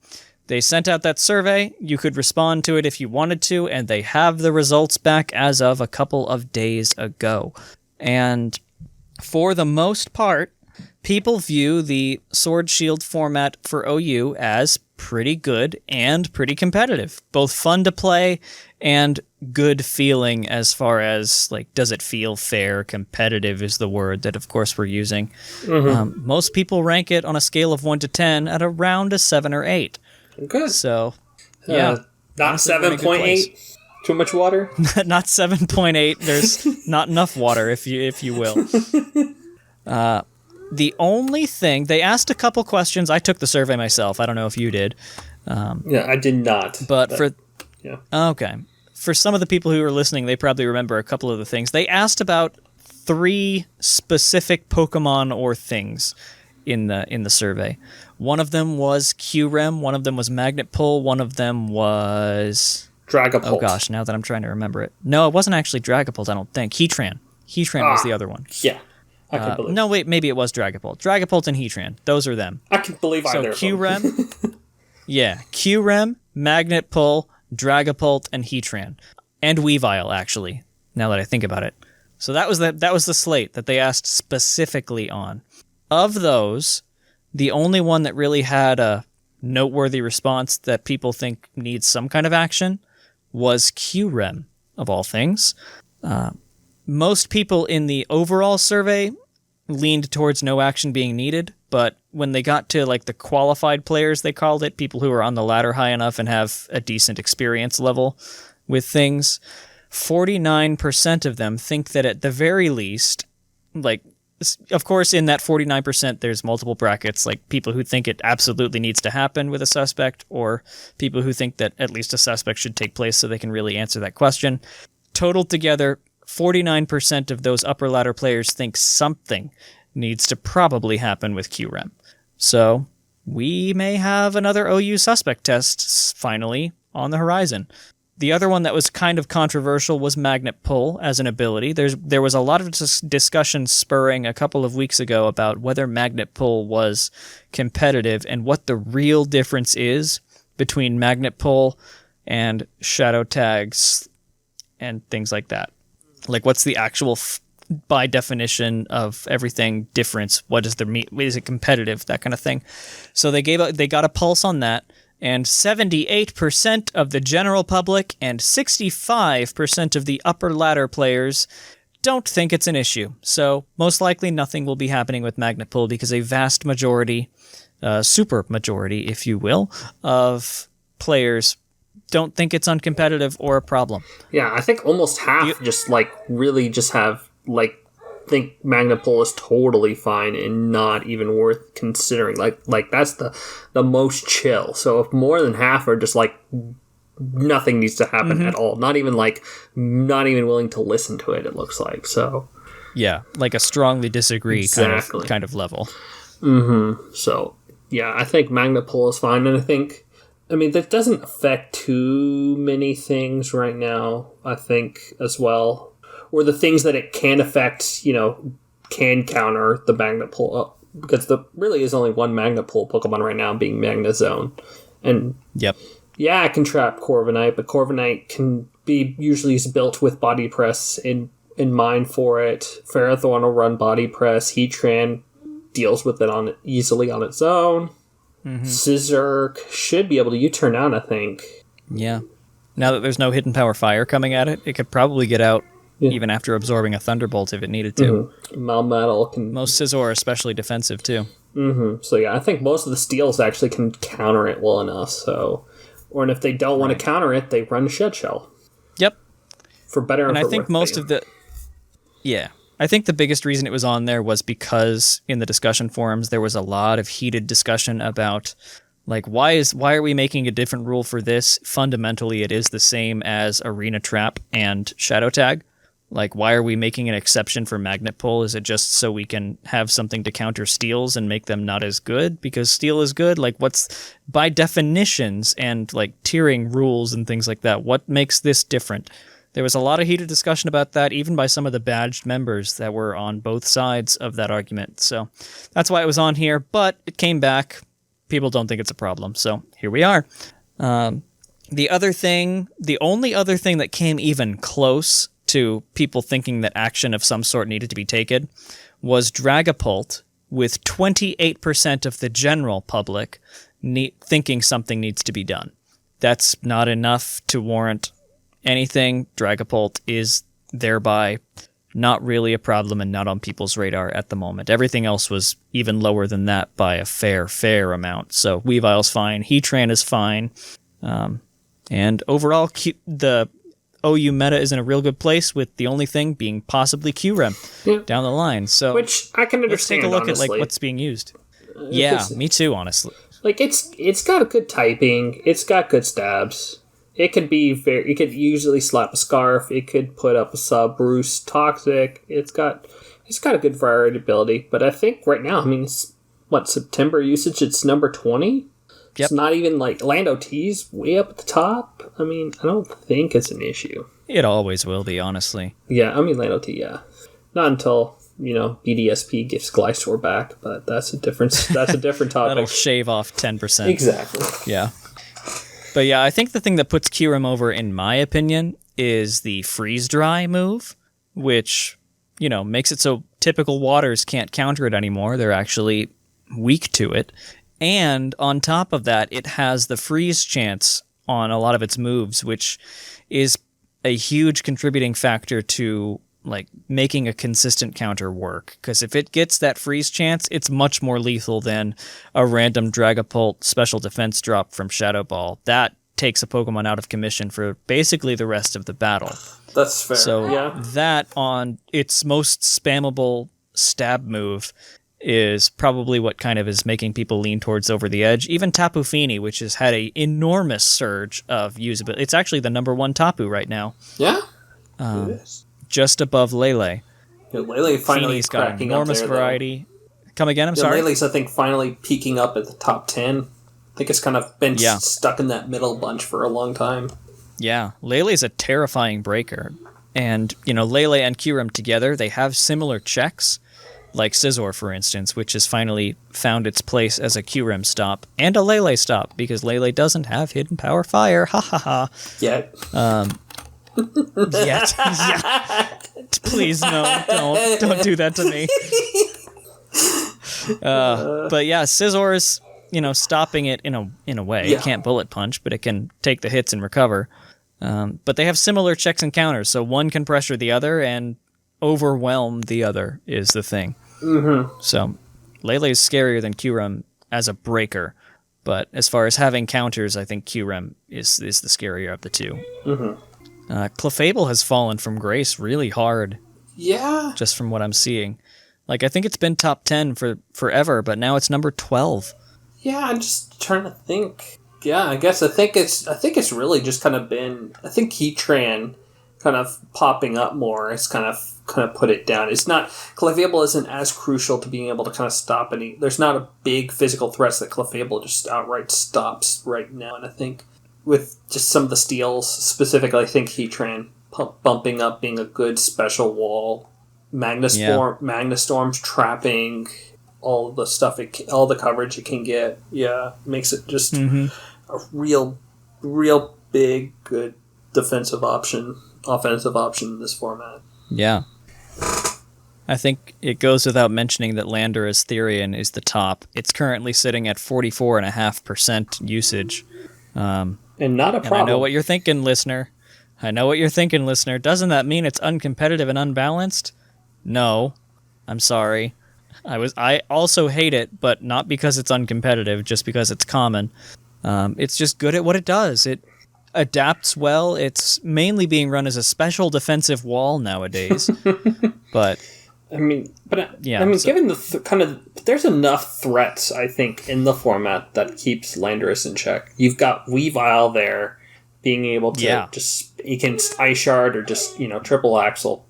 Speaker 2: they sent out that survey. You could respond to it if you wanted to, and they have the results back as of a couple of days ago. And for the most part, people view the Sword Shield format for OU as pretty good and pretty competitive. Both fun to play and good feeling as far as, like, does it feel fair? Competitive is the word that, of course, we're using. Most people rank it on a scale of 1 to 10 at around a 7 or 8.
Speaker 3: Okay.
Speaker 2: So, yeah.
Speaker 3: Not 7.8? Too much water?
Speaker 2: Not 7.8. There's not enough water, if you will. The only thing, they asked a couple questions. I took the survey myself. I don't know if you did.
Speaker 3: Yeah, I did not.
Speaker 2: But
Speaker 3: yeah.
Speaker 2: Okay. For some of the people who are listening, they probably remember a couple of the things. They asked about 3 specific Pokemon or things in the survey. One of them was Q-Rem, one of them was Magnet Pull, one of them was...
Speaker 3: Dragapult.
Speaker 2: Oh gosh, now that I'm trying to remember it. No, it wasn't actually Dragapult, I don't think. Heatran. Heatran was the other one.
Speaker 3: Yeah. I can believe.
Speaker 2: No, wait, maybe it was Dragapult. Dragapult and Heatran. Those are them.
Speaker 3: I can believe either of them.
Speaker 2: Q-Rem... yeah, Q-Rem, Magnet Pull, Dragapult, and Heatran. And Weavile, actually, now that I think about it. So that was the slate that they asked specifically on. Of those, the only one that really had a noteworthy response that people think needs some kind of action was Q-Rem, of all things. Most people in the overall survey leaned towards no action being needed, but when they got to, like, the qualified players, they called it, people who are on the ladder high enough and have a decent experience level with things, 49% of them think that at the very least, like, of course, in that 49%, there's multiple brackets, like people who think it absolutely needs to happen with a suspect, or people who think that at least a suspect should take place so they can really answer that question. Totaled together, 49% of those upper ladder players think something needs to probably happen with Q-Rem. So we may have another OU suspect test finally on the horizon. The other one that was kind of controversial was Magnet Pull as an ability. There was a lot of discussion spurring a couple of weeks ago about whether Magnet Pull was competitive and what the real difference is between Magnet Pull and Shadow Tags and things like that. Like, what's the actual, by definition of everything, difference? What does there mean? Is it competitive? That kind of thing. So they got a pulse on that. And 78% of the general public and 65% of the upper ladder players don't think it's an issue. So most likely nothing will be happening with Magnet Pull because a vast majority, super majority, if you will, of players don't think it's uncompetitive or a problem.
Speaker 3: Yeah, I think almost half think Magnet Pull is totally fine and not even worth considering. Like that's the most chill. So if more than half are just like nothing needs to happen at all, not even willing to listen to it looks like. So
Speaker 2: yeah, like a strongly disagree
Speaker 3: exactly.
Speaker 2: kind of level.
Speaker 3: So yeah, I think Magnet Pull is fine, and I mean that doesn't affect too many things right now, I think, as well. Or the things that it can affect, can counter the Magnet Pull. Because there really is only one Magnet Pull Pokemon right now, being Magnezone. And
Speaker 2: yep.
Speaker 3: Yeah, it can trap Corviknight, but Corviknight can be usually built with Body Press in mind for it. Ferrothorn will run Body Press. Heatran deals with it easily on its own. Scizork should be able to U-turn out, I think. Yeah.
Speaker 2: Now that there's no Hidden Power Fire coming at it, it could probably get out. Yeah. Even after absorbing a Thunderbolt if it needed to.
Speaker 3: Melmetal can...
Speaker 2: Most Scizor are especially defensive, too.
Speaker 3: So yeah, I think most of the steals actually can counter it well enough, so... And if they don't want to counter it, they run Shed Shell.
Speaker 2: Yep.
Speaker 3: For better and
Speaker 2: I think most of the... Yeah. I think the biggest reason it was on there was because in the discussion forums there was a lot of heated discussion about... Like, why are we making a different rule for this? Fundamentally, it is the same as Arena Trap and Shadow Tag. Like, why are we making an exception for Magnet Pull? Is it just so we can have something to counter steals and make them not as good? Because steel is good? Like, what's, by definitions and, like, tiering rules and things like that, what makes this different? There was a lot of heated discussion about that, even by some of the badged members that were on both sides of that argument. So that's why it was on here, but it came back. People don't think it's a problem, so here we are. The only other thing that came even close to people thinking that action of some sort needed to be taken was Dragapult, with 28% of the general public thinking something needs to be done. That's not enough to warrant anything. Dragapult is thereby not really a problem and not on people's radar at the moment. Everything else was even lower than that by a fair amount. So Weavile's fine. Heatran is fine. And overall, the OU meta is in a real good place, with the only thing being possibly Q-Rem down the line. So
Speaker 3: which I can understand.
Speaker 2: Let's take a look
Speaker 3: honestly.
Speaker 2: at like what's being used. Yeah, me too, honestly.
Speaker 3: Like it's got a good typing. It's got good stabs. It could be it could usually slap a Scarf. It could put up a sub Bruce Toxic. It's got a good variety ability. But I think right now, I mean, it's, September usage? It's number 20.
Speaker 2: Yep.
Speaker 3: It's not even like Lando T's way up at the top. I mean, I don't think it's an issue.
Speaker 2: It always will be, honestly.
Speaker 3: Yeah, I mean Lando T. Yeah, not until BDSP gets Glysaur back, but that's a different topic.
Speaker 2: That'll shave off 10%.
Speaker 3: Exactly.
Speaker 2: Yeah. But yeah, I think the thing that puts Kyurem over, in my opinion, is the Freeze Dry move, which, makes it so typical waters can't counter it anymore. They're actually weak to it. And on top of that, it has the freeze chance on a lot of its moves, which is a huge contributing factor to like making a consistent counter work. Because if it gets that freeze chance, it's much more lethal than a random Dragapult special defense drop from Shadow Ball. That takes a Pokemon out of commission for basically the rest of the battle.
Speaker 3: That's fair.
Speaker 2: So
Speaker 3: yeah.
Speaker 2: That on its most spammable stab move is probably what kind of is making people lean towards Over the Edge. Even Tapu Fini, which has had an enormous surge of usability. It's actually the number 1 Tapu right now.
Speaker 3: Yeah? It is.
Speaker 2: Just above Lele.
Speaker 3: Yeah, Lele finally
Speaker 2: Fini's got an enormous
Speaker 3: there,
Speaker 2: variety. Come again, I'm sorry?
Speaker 3: Lele's, I think, finally peaking up at the top 10. I think it's kind of been stuck in that middle bunch for a long time.
Speaker 2: Yeah, Lele's a terrifying breaker. And, Lele and Kyurem together, they have similar checks. Like Scizor, for instance, which has finally found its place as a Kyurem stop and a Lele stop, because Lele doesn't have Hidden Power Fire. Ha ha ha.
Speaker 3: Yet.
Speaker 2: Yet. Yeah. Please, no. Don't do that to me. But yeah, Scizor is, stopping it in a way.
Speaker 3: Yeah.
Speaker 2: It can't bullet punch, but it can take the hits and recover. But they have similar checks and counters, so one can pressure the other and overwhelm the other is the thing.
Speaker 3: Mm-hmm.
Speaker 2: So Lele is scarier than Kyurem as a breaker, but as far as having counters, I think Kyurem is the scarier of the two.
Speaker 3: Mm-hmm.
Speaker 2: Clefable has fallen from grace really hard.
Speaker 3: Yeah.
Speaker 2: Just from what I'm seeing. Like, I think it's been top 10 for forever, but now it's number 12.
Speaker 3: Yeah, I'm just trying to think. Yeah, I think it's really just kind of been, I think Heatran kind of popping up more. It's kind of put it down. It's not, Clefable isn't as crucial to being able to kind of stop any, there's not a big physical threat that Clefable just outright stops right now. And I think with just some of the steals, specifically I think Heatran bumping up being a good special wall, Magnastorm's trapping, all the stuff, all the coverage it can get, makes it just a real big, good offensive option in this format.
Speaker 2: Yeah. I think it goes without mentioning that Landorus Therian is the top. It's currently sitting at 44.5% usage.
Speaker 3: And not a problem.
Speaker 2: I know what you're thinking, listener. Doesn't that mean it's uncompetitive and unbalanced? No. I'm sorry. I also hate it, but not because it's uncompetitive, just because it's common. It's just good at what it does. It adapts well. It's mainly being run as a special defensive wall nowadays. But
Speaker 3: given the there's enough threats, I think, in the format that keeps Landorus in check. You've got Weavile there, being able to he can Ice Shard or just triple Icicle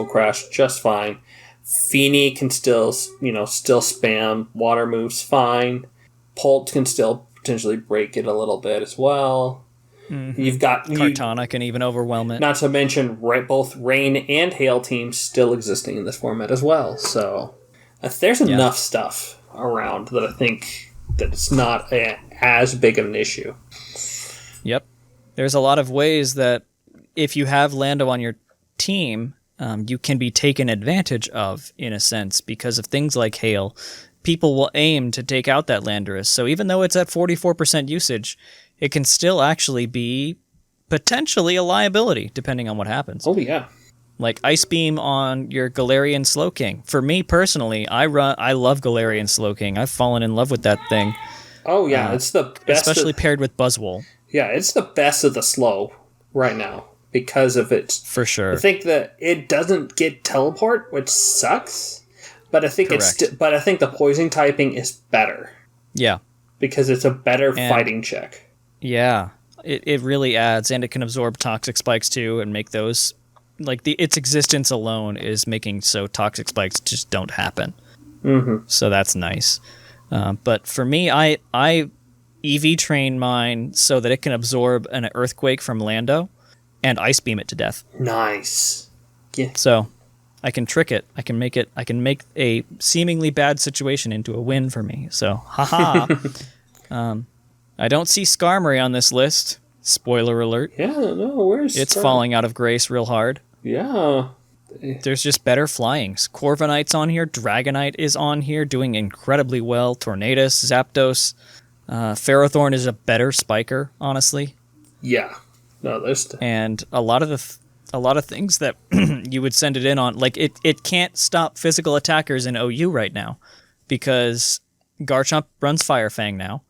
Speaker 3: Crash just fine. Fini can still spam water moves fine. Pult can still potentially break it a little bit as well. Mm-hmm. You've got
Speaker 2: Kartana can even overwhelm it.
Speaker 3: Not to mention both Rain and Hail teams still existing in this format as well. So there's enough stuff around that I think that it's not as big of an issue.
Speaker 2: Yep. There's a lot of ways that if you have Lando on your team, you can be taken advantage of, in a sense, because of things like Hail. people will aim to take out that Landorus. So even though it's at 44% usage, it can still actually be potentially a liability, depending on what happens.
Speaker 3: Oh, yeah.
Speaker 2: Like Ice Beam on your Galarian Slowking. For me personally, I love Galarian Slowking. I've fallen in love with that thing.
Speaker 3: Oh, yeah, it's the best.
Speaker 2: Especially paired with Buzzwole.
Speaker 3: Yeah, it's the best of the slow right now because of its...
Speaker 2: For sure.
Speaker 3: I think that it doesn't get teleport, which sucks, but I think
Speaker 2: Correct.
Speaker 3: I think the poison typing is better.
Speaker 2: Yeah.
Speaker 3: Because it's a better fighting check.
Speaker 2: Yeah. It really adds, and it can absorb toxic spikes too and make those... Like, its existence alone is making so toxic spikes just don't happen.
Speaker 3: Mm-hmm.
Speaker 2: So that's nice. But for me, I EV train mine so that it can absorb an earthquake from Lando and Ice Beam it to death.
Speaker 3: Nice. Yeah.
Speaker 2: So I can trick it. I can make a seemingly bad situation into a win for me. So, haha. I don't see Skarmory on this list. Spoiler alert.
Speaker 3: Yeah, no, where's
Speaker 2: It's
Speaker 3: Skarmory?
Speaker 2: falling out of grace real hard.
Speaker 3: Yeah.
Speaker 2: There's just better flyings. Corviknight's on here. Dragonite is on here, doing incredibly well. Tornadus, Zapdos. Ferrothorn is a better spiker, honestly.
Speaker 3: Yeah. No, there's...
Speaker 2: And a lot of things that you would send it in on, like it can't stop physical attackers in OU right now because Garchomp runs Fire Fang now.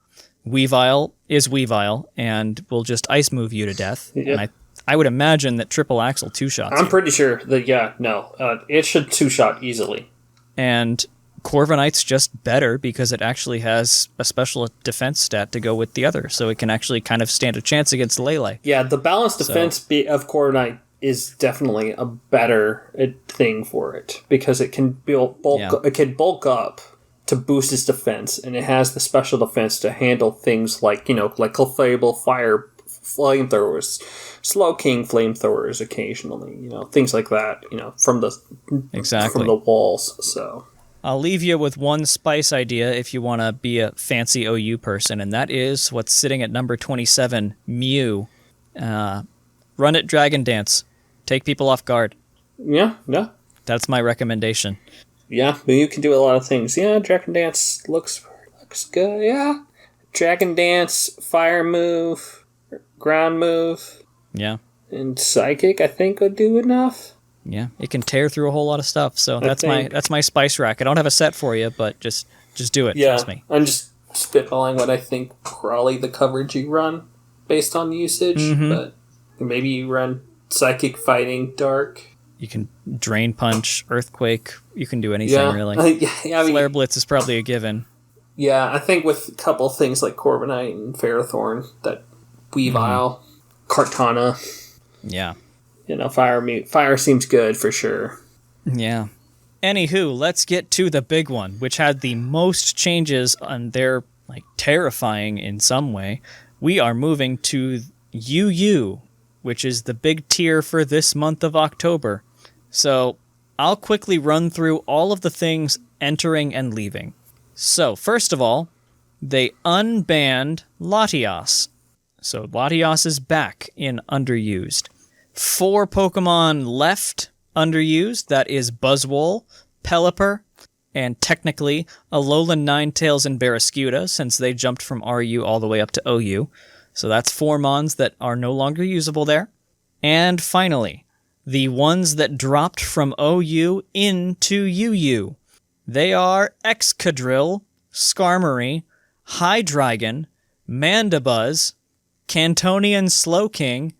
Speaker 2: Weavile is Weavile and will just ice move you to death.
Speaker 3: Yeah.
Speaker 2: And I would imagine that Triple Axle two-shots
Speaker 3: I'm
Speaker 2: you.
Speaker 3: pretty sure that, it should two-shot easily.
Speaker 2: And Corviknight's just better because it actually has a special defense stat to go with the other, so it can actually kind of stand a chance against Lele.
Speaker 3: Yeah, the balanced defense of Corviknight is definitely a better thing for it because it can bulk up to boost its defense, and it has the special defense to handle things like Clefable Fire flamethrowers, Slowking flamethrowers occasionally, things like that, from the walls. So
Speaker 2: I'll leave you with one spice idea if you want to be a fancy OU person, and that is what's sitting at number 27, Mew. Run it Dragon Dance. Take people off guard.
Speaker 3: Yeah.
Speaker 2: That's my recommendation.
Speaker 3: Yeah, you can do a lot of things. Yeah, Dragon Dance looks good. Yeah, Dragon Dance, Fire move, Ground move.
Speaker 2: Yeah.
Speaker 3: And Psychic, I think, would do enough.
Speaker 2: Yeah, it can tear through a whole lot of stuff. So that's my spice rack. I don't have a set for you, but just do it.
Speaker 3: Yeah,
Speaker 2: trust me.
Speaker 3: I'm just spitballing what I think probably the coverage you run based on usage, but maybe you run Psychic, Fighting, Dark.
Speaker 2: You can Drain Punch, Earthquake. You can do anything, really. Flare Blitz is probably a given.
Speaker 3: Yeah, I think with a couple things like Corviknight and Ferrothorn, that Weavile, Kartana.
Speaker 2: Yeah.
Speaker 3: Fire seems good for sure.
Speaker 2: Yeah. Anywho, let's get to the big one, which had the most changes, and they're terrifying in some way. We are moving to UU, which is the big tier for this month of October. So I'll quickly run through all of the things entering and leaving. So first of all, they unbanned Latias. So Latias is back in underused. 4 Pokemon left underused. That is Buzzwole, Pelipper, and technically Alolan Ninetales and Barraskewda, since they jumped from RU all the way up to OU. So that's 4 Mons that are no longer usable there. And finally, the ones that dropped from OU into UU. They are Excadrill, Skarmory, Hydra Gun, Manda Buzz, Cantonian Slowking,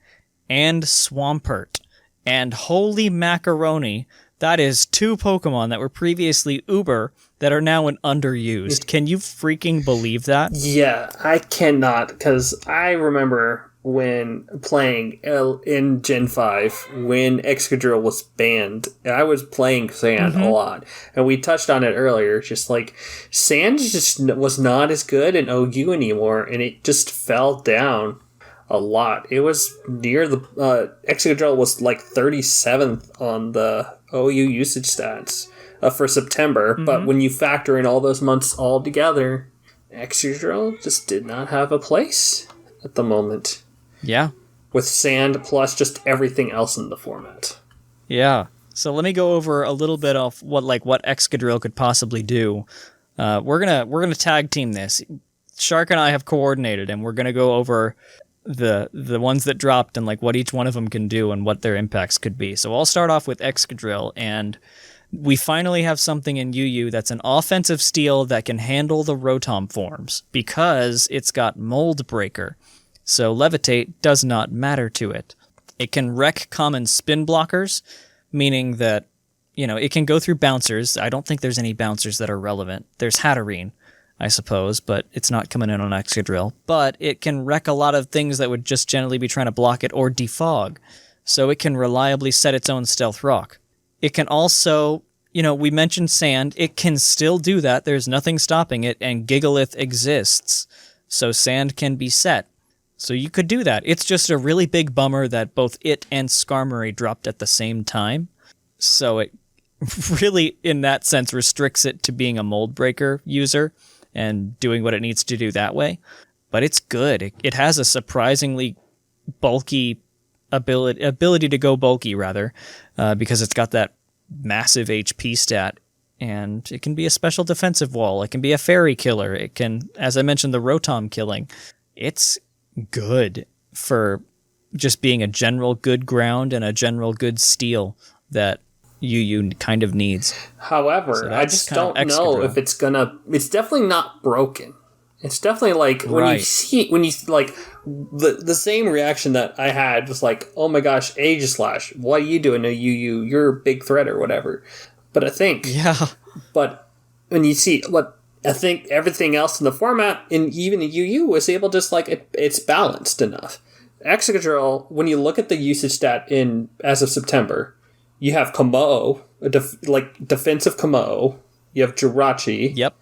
Speaker 2: and Swampert. And holy macaroni, that is 2 Pokemon that were previously Uber that are now in underused. Can you freaking believe that?
Speaker 3: Yeah, I cannot, because I remember when playing in Gen 5, when Excadrill was banned, I was playing Sand a lot. And we touched on it earlier, just Sand just was not as good in OU anymore, and it just fell down a lot. It was near the... Excadrill was 37th on the OU usage stats for September, but when you factor in all those months all together, Excadrill just did not have a place at the moment.
Speaker 2: Yeah.
Speaker 3: With Sand plus just everything else in the format.
Speaker 2: Yeah. So let me go over a little bit of what Excadrill could possibly do. We're gonna tag team this. Shark and I have coordinated, and we're gonna go over the ones that dropped and like what each one of them can do and what their impacts could be. So I'll start off with Excadrill, and we finally have something in UU that's an offensive steel that can handle the Rotom forms because it's got Mold Breaker. So Levitate does not matter to it. It can wreck common spin blockers, meaning that, it can go through bouncers. I don't think there's any bouncers that are relevant. There's Hatterene, I suppose, but it's not coming in on Excadrill. But it can wreck a lot of things that would just generally be trying to block it or defog. So it can reliably set its own Stealth Rock. It can also, we mentioned Sand. It can still do that. There's nothing stopping it, and Gigalith exists. So Sand can be set. So you could do that. It's just a really big bummer that both it and Skarmory dropped at the same time. So it really, in that sense, restricts it to being a Mold Breaker user and doing what it needs to do that way. But it's good. It has a surprisingly bulky ability to go bulky, rather, because it's got that massive HP stat, and it can be a special defensive wall. It can be a fairy killer. It can, as I mentioned, the Rotom killing. It's good for just being a general good ground and a general good steel that UU kind of needs.
Speaker 3: However,
Speaker 2: So
Speaker 3: I just don't know if it's definitely not broken. It's definitely like when you like the same reaction that I had was like, oh my gosh, Aegislash, what are you doing to UU? You're a big threat or whatever. But I think, but when you see what I think everything else in the format, and even in UU, was able to just like it's balanced enough. Excadrill, when you look at the usage stat as of September, you have Komo, defensive Komo. You have Jirachi.
Speaker 2: Yep.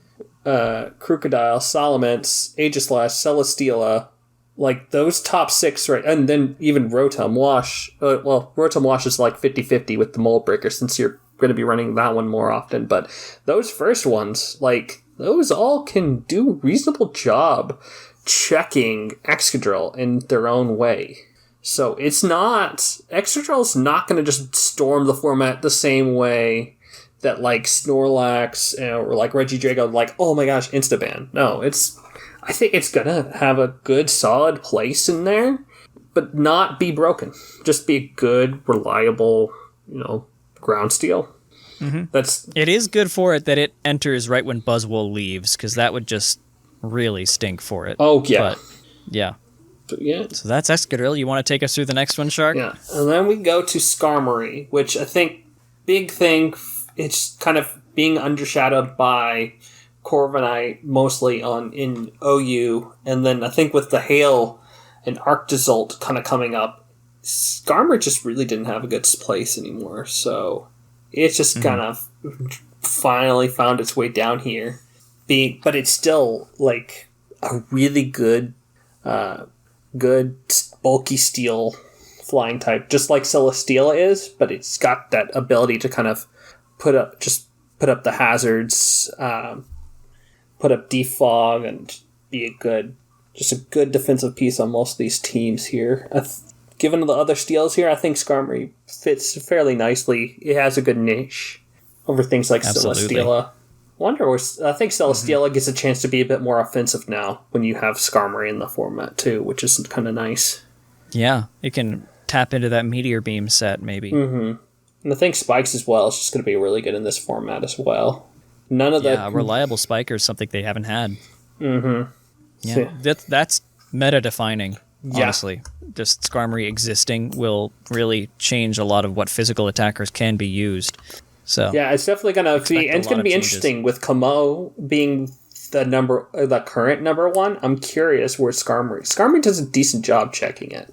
Speaker 3: Crocodile, Salamence, Aegislash, Celesteela, like those top 6, right? And then even Rotom Wash. Rotom Wash is like 50-50 with the Mold Breaker since you're going to be running that one more often. But those first ones, like, those all can do a reasonable job checking Excadrill in their own way. So Excadrill's not going to just storm the format the same way that like Snorlax or like Regidrago, like, oh my gosh, Instaban. No, I think it's gonna have a good solid place in there, but not be broken. Just be a good, reliable, ground steel.
Speaker 2: Mm-hmm. It is good for it that it enters right when Buzzwole leaves, because that would just really stink for it.
Speaker 3: Oh yeah.
Speaker 2: But, yeah. So that's Excadrill. You want to take us through the next one, Shark?
Speaker 3: Yeah. And then we go to Skarmory, which I think big thing. It's kind of being undershadowed by Corviknight mostly in OU, and then I think with the Hail and Arctozolt kind of coming up, Skarmory just really didn't have a good place anymore. So it's just kind of finally found its way down here, but it's still like a really good bulky steel flying type, just like Celesteela is, but it's got that ability to kind of put up the hazards, put up defog, and be a good defensive piece on most of these teams here. Given the other steals here, I think Skarmory fits fairly nicely. It has a good niche over things like Celesteela. I think Celesteela gets a chance to be a bit more offensive now when you have Skarmory in the format too, which is kind of nice.
Speaker 2: Yeah, it can tap into that Meteor Beam set maybe.
Speaker 3: Mm-hmm. And I think Spikes as well is just going to be really good in this format as well.
Speaker 2: Reliable Spiker is something they haven't had.
Speaker 3: Mm-hmm.
Speaker 2: Yeah, that's meta-defining, honestly. Just Skarmory existing will really change a lot of what physical attackers can be used. So
Speaker 3: yeah, it's definitely going to be, and it's going to be interesting with Komo being the current number 1. I'm curious where Skarmory does a decent job checking it.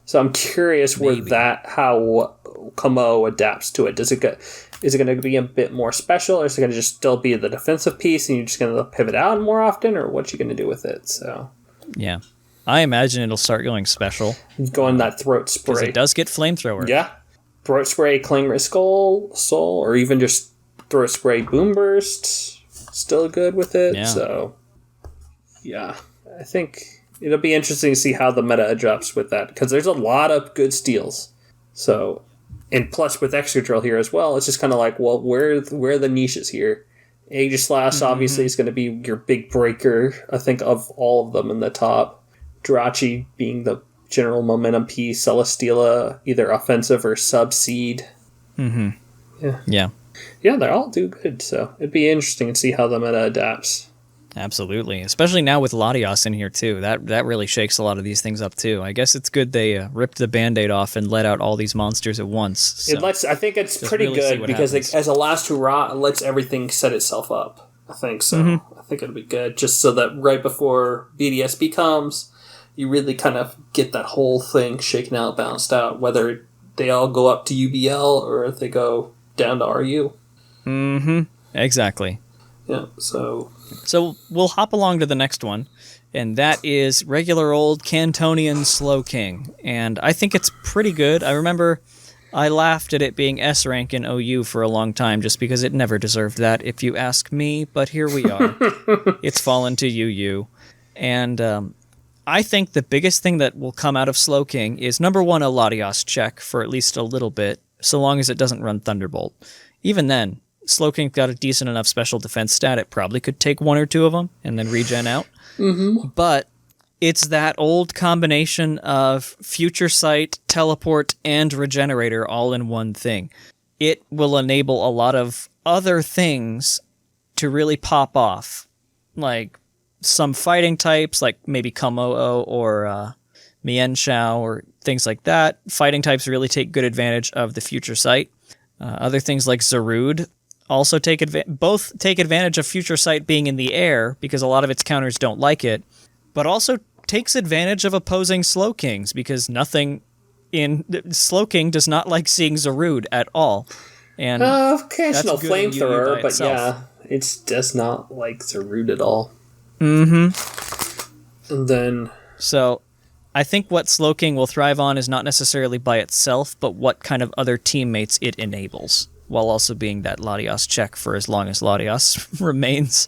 Speaker 3: So I'm curious how Komo adapts to it. Is it going to be a bit more special, or is it going to just still be the defensive piece and you're just going to pivot out more often, or what you going to do with it? So
Speaker 2: yeah, I imagine it'll start going special.
Speaker 3: Going that Throat Spray.
Speaker 2: Because it does get Flamethrower.
Speaker 3: Yeah. Throat Spray, Klingri Soul, or even just Throat Spray Boom Burst. Still good with it. Yeah. So yeah, I think it'll be interesting to see how the meta adjusts with that, because there's a lot of good steals. So, and plus with Excadrill here as well, it's just kind of like, well, where are the niches here? Aegislash obviously is going to be your big breaker, I think, of all of them in the top. Jirachi being the general momentum piece, Celesteela either offensive or sub-seed.
Speaker 2: Mm-hmm. Yeah.
Speaker 3: Yeah, they all do good, so it'd be interesting to see how the meta adapts.
Speaker 2: Absolutely, especially now with Latios in here too. That really shakes a lot of these things up too. I guess it's good they ripped the Band-Aid off and let out all these monsters at once. So
Speaker 3: I think it's pretty
Speaker 2: really
Speaker 3: good because as a last hurrah, it lets everything set itself up. I think so. I think it'll be good, just so that right before BDSP comes, you really kind of get that whole thing shaken out, balanced out, whether they all go up to UBL or if they go down to RU.
Speaker 2: Mm-hmm. Exactly.
Speaker 3: Yeah, so
Speaker 2: we'll hop along to the next one, and that is regular old Cantonian Slowking. And I think it's pretty good. I remember I laughed at it being S rank in OU for a long time just because it never deserved that, if you ask me, but here we are. It's fallen to UU. And I think the biggest thing that will come out of Slowking is, number one, a Latios check for at least a little bit, so long as it doesn't run Thunderbolt. Even then, Slowking got a decent enough special defense stat, it probably could take one or two of them and then regen out. Mm-hmm. But it's that old combination of Future Sight, Teleport, and Regenerator all in one thing. It will enable a lot of other things to really pop off. Like some fighting types, like maybe Komo-o or Mienshao or things like that. Fighting types really take good advantage of the Future Sight. Other things like Zarude also both take advantage of Future Sight being in the air, because a lot of its counters don't like it, but also takes advantage of opposing Slowkings, because nothing in Slowking does not like seeing Zarude at all. And
Speaker 3: occasional flamethrower, but yeah, it does not like Zarude at all.
Speaker 2: Mm-hmm.
Speaker 3: And then...
Speaker 2: So, I think what Slowking will thrive on is not necessarily by itself, but what kind of other teammates it enables, while also being that Latios check for as long as Latios remains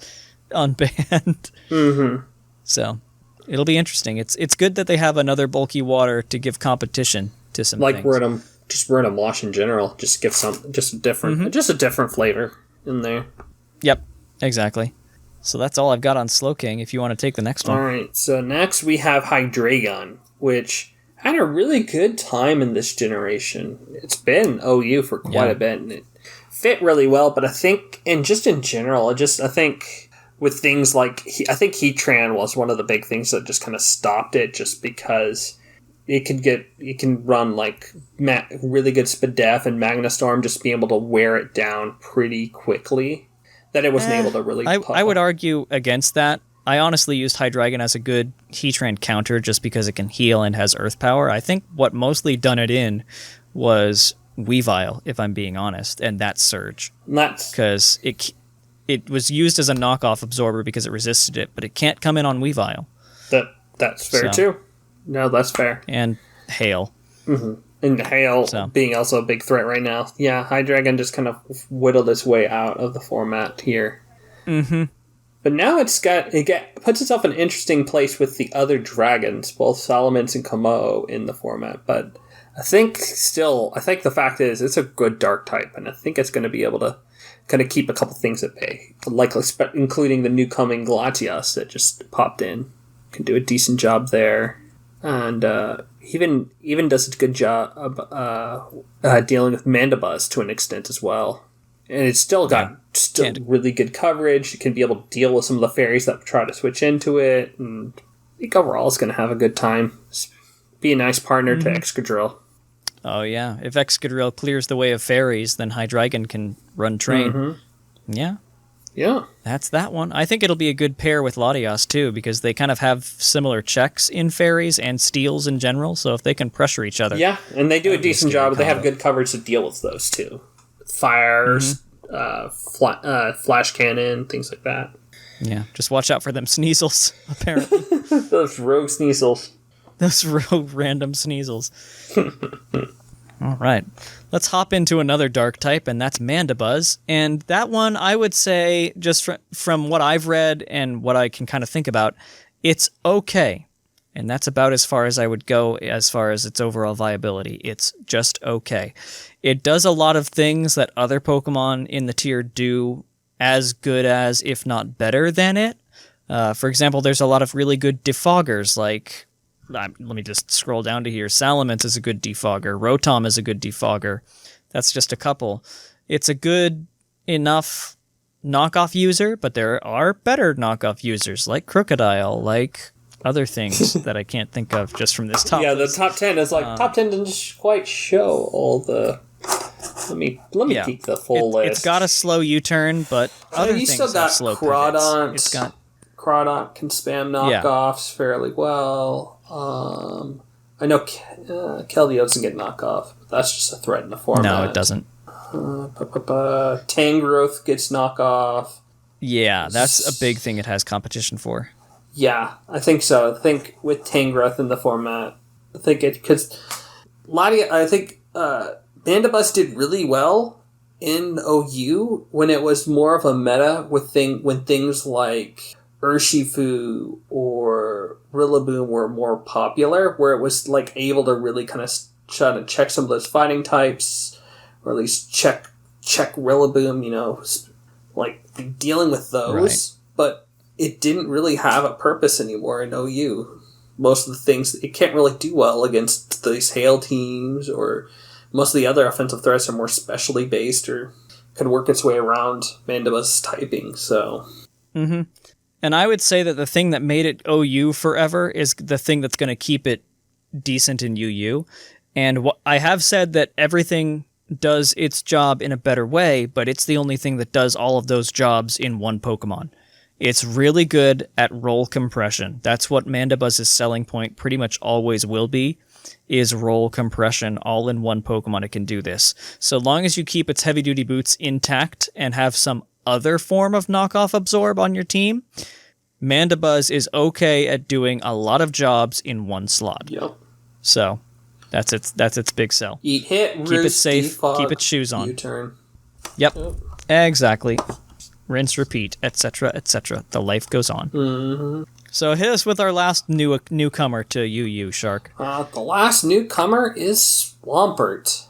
Speaker 2: unbanned.
Speaker 3: Mm-hmm.
Speaker 2: So, it'll be interesting. It's good that they have another bulky water to give competition to some things.
Speaker 3: Rotom Wash in general. Just give just a different flavor in there.
Speaker 2: Yep, exactly. So that's all I've got on Slowking, if you want to take the next one.
Speaker 3: Alright, so next we have Hydra Gun, which had a really good time in this generation. It's been OU for quite a bit, and it fit really well, but I think, and just in general, I think with things like, I think Heatran was one of the big things that just kind of stopped it, just because it can run like really good Spadef and Magnastorm, just be able to wear it down pretty quickly. That it wasn't able to really...
Speaker 2: I would argue against that. I honestly used Hydreigon as a good Heatran counter just because it can heal and has Earth Power. I think what mostly done it in was Weavile, if I'm being honest, and that Surge. Because it was used as a knockoff absorber because it resisted it, but it can't come in on Weavile.
Speaker 3: That's fair too. No, that's fair.
Speaker 2: And Hail.
Speaker 3: Mm-hmm. And Hail being also a big threat right now. Yeah, Hydreigon just kind of whittled its way out of the format here.
Speaker 2: Mm-hmm.
Speaker 3: But now it puts itself in an interesting place with the other dragons, both Salamence and Komo in the format. But I think the fact is it's a good dark type, and I think it's going to be able to kind of keep a couple things at bay, including the new coming Latias that just popped in. Can do a decent job there. And even does a good job of dealing with Manda Buzz to an extent as well. And it's still got really good coverage. It can be able to deal with some of the fairies that try to switch into it. And I think overall it's going to have a good time. Be a nice partner to Excadrill.
Speaker 2: Oh yeah, if Excadrill clears the way of fairies, then Hydreigon can run train. Mm-hmm. Yeah.
Speaker 3: Yeah.
Speaker 2: That's that one. I think it'll be a good pair with Latios, too, because they kind of have similar checks in fairies and steals in general, so if they can pressure each other...
Speaker 3: Yeah, and they do a decent job. They have good coverage to deal with those, too. Fires, flash cannon, things like that.
Speaker 2: Yeah, just watch out for them Sneasels, apparently.
Speaker 3: Those rogue Sneasels.
Speaker 2: Those rogue random Sneasels. All right. Let's hop into another dark type, and that's Manda Buzz. And that one, I would say, just from what I've read and what I can kind of think about, it's okay. And that's about as far as I would go as far as its overall viability. It's just okay. It does a lot of things that other Pokemon in the tier do as good as, if not better than it. For example, there's a lot of really good defoggers, like, let me just scroll down to here. Salamence is a good defogger. Rotom is a good defogger. That's just a couple. It's a good enough knockoff user, but there are better knockoff users, like Crocodile, like other things that I can't think of just from this top
Speaker 3: Yeah,
Speaker 2: list.
Speaker 3: the top 10 is like, top 10 doesn't quite show all the... Let me peek the full list.
Speaker 2: It's got a slow U-turn, but other
Speaker 3: you
Speaker 2: things
Speaker 3: still got
Speaker 2: have slow
Speaker 3: Crawdont.
Speaker 2: pivots. It's got...
Speaker 3: Crawdont can spam knockoffs fairly well. I know Keldeo doesn't get knockoff. But that's just a threat in the format.
Speaker 2: No, it doesn't.
Speaker 3: Tangrowth gets knockoff.
Speaker 2: Yeah, that's a big thing it has competition for.
Speaker 3: Yeah, I think so. I think with Tangrowth in the format, I think it... Because I think Manda Buzz did really well in OU when it was more of a meta when things like Urshifu or Rillaboom were more popular, where it was like able to really kind of try to check some of those fighting types, or at least check Rillaboom, like dealing with those. Right. But it didn't really have a purpose anymore in OU. Most of the things, it can't really do well against these Hail teams, or most of the other offensive threats are more specially based or can work its way around Manda Buzz's typing, so...
Speaker 2: Mm-hmm. And I would say that the thing that made it OU forever is the thing that's going to keep it decent in UU. And I have said that everything does its job in a better way, but it's the only thing that does all of those jobs in one Pokemon. It's really good at roll compression. That's what Manda Buzz's selling point pretty much always will be, is roll compression. All in one Pokemon it can do this. So long as you keep its heavy-duty boots intact and have some other form of knockoff absorb on your team, Manda Buzz is okay at doing a lot of jobs in one slot.
Speaker 3: Yep.
Speaker 2: So that's its big sell.
Speaker 3: Eat, hit,
Speaker 2: keep
Speaker 3: roost,
Speaker 2: it safe,
Speaker 3: defog,
Speaker 2: keep its shoes on.
Speaker 3: U-turn.
Speaker 2: Yep. Exactly. Rinse, repeat, etc., etc. The life goes on.
Speaker 3: Mm-hmm.
Speaker 2: So hit us with our last newcomer to UU, Shark.
Speaker 3: The last newcomer is Swampert.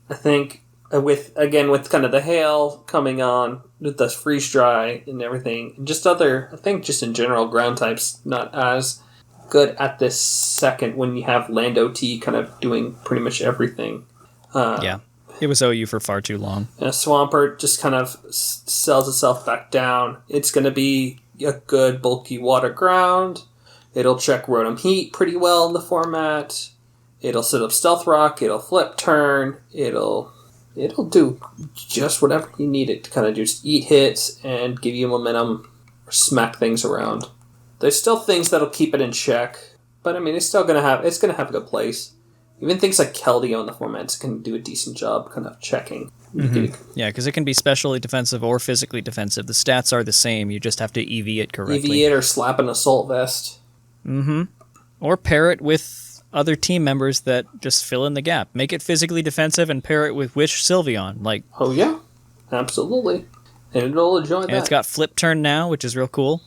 Speaker 3: I think with kind of the hail coming on, with the freeze dry and everything, and just in general ground types not as good at this second when you have Lando T kind of doing pretty much everything.
Speaker 2: Yeah. It was OU for far too long.
Speaker 3: And Swampert just kind of sells itself back down. It's going to be a good bulky water ground. It'll check Rotom Heat pretty well in the format. It'll set up Stealth Rock. It'll flip turn. It'll do just whatever you need it to kind of just eat hits and give you momentum or smack things around. There's still things that'll keep it in check, but I mean it's gonna have a good place. Even things like Keldeo in the formats can do a decent job kind of checking.
Speaker 2: Mm-hmm. Yeah, because it can be specially defensive or physically defensive. The stats are the same. You just have to EV it correctly.
Speaker 3: EV it or slap an Assault Vest.
Speaker 2: Mm-hmm. Or pair it with other team members that just fill in the gap. Make it physically defensive and pair it with Wish Sylveon.
Speaker 3: Oh yeah, absolutely. And it'll enjoy that.
Speaker 2: And it's got Flip Turn now, which is real cool.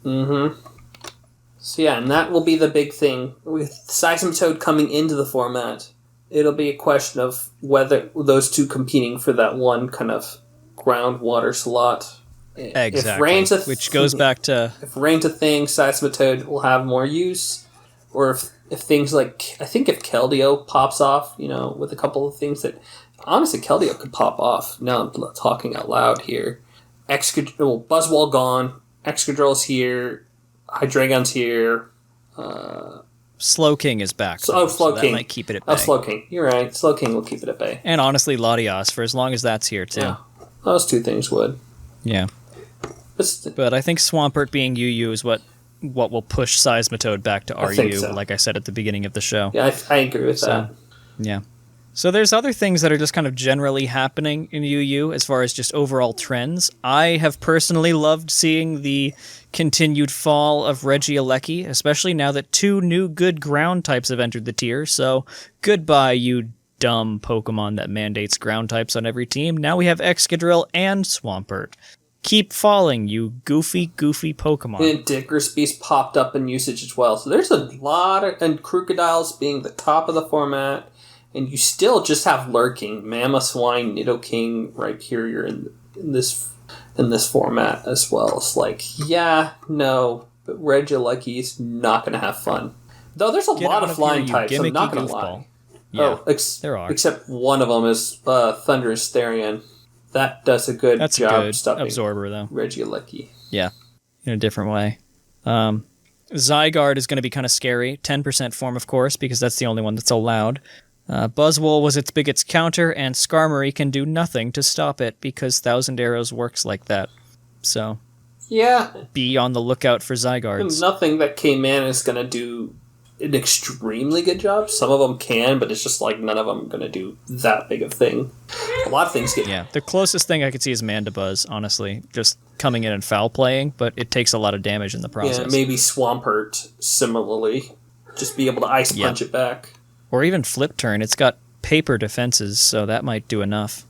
Speaker 3: Mm-hmm. So yeah, and that will be the big thing. With Seismitoad coming into the format, it'll be a question of whether those two competing for that one kind of groundwater slot.
Speaker 2: Exactly. Which goes back to...
Speaker 3: If Rain's a thing, Seismitoad will have more use. Or if things like... I think if Keldeo pops off, with a couple of things that... Honestly, Keldeo could pop off. Now I'm talking out loud here. Buzzwole gone. Excadrill's here. Hydra Gun's here.
Speaker 2: Slowking is back.
Speaker 3: Slowking.
Speaker 2: That might keep it at bay.
Speaker 3: Slowking. You're right. Slowking will keep it at bay.
Speaker 2: And honestly, Latios, for as long as that's here, too.
Speaker 3: Yeah. Those two things would.
Speaker 2: Yeah. But I think Swampert being UU is what will push Seismitoad back to RU, so. Like I said at the beginning of the show.
Speaker 3: Yeah, I agree with that.
Speaker 2: Yeah. So there's other things that are just kind of generally happening in UU as far as just overall trends. I have personally loved seeing the continued fall of Regieleki, especially now that 2 new good ground types have entered the tier. So goodbye, you dumb Pokemon that mandates ground types on every team. Now we have Excadrill and Swampert. Keep falling, you goofy Pokemon.
Speaker 3: And Dicker's Beast popped up in usage as well. So there's a lot of... And Crocodiles being the top of the format. And you still just have Lurking, Mammoth Swine, Nidoking, Rhyperior in this in this format as well. It's like, yeah, no, but Regieleki not going to have fun. Though there's a lot of flying types, I'm not going to lie.
Speaker 2: Yeah, there are.
Speaker 3: Except one of them is Thunderous Therian. That does a good job stopping
Speaker 2: absorber, though.
Speaker 3: Regieleki.
Speaker 2: Yeah, in a different way. Zygarde is going to be kind of scary. 10% form, of course, because that's the only one that's allowed. Buzzwole was its biggest counter, and Skarmory can do nothing to stop it because Thousand Arrows works like that. So,
Speaker 3: yeah,
Speaker 2: be on the lookout for Zygardes.
Speaker 3: Nothing that came in is going to do an extremely good job. Some of them can, but it's just like none of them are going to do that big of a thing. A lot of things get...
Speaker 2: Yeah, the closest thing I could see is Manda Buzz, honestly. Just coming in and foul playing, but it takes a lot of damage in the process.
Speaker 3: Yeah, maybe Swampert, similarly. Just be able to ice punch it back.
Speaker 2: Or even Flip Turn. It's got paper defenses, so that might do enough.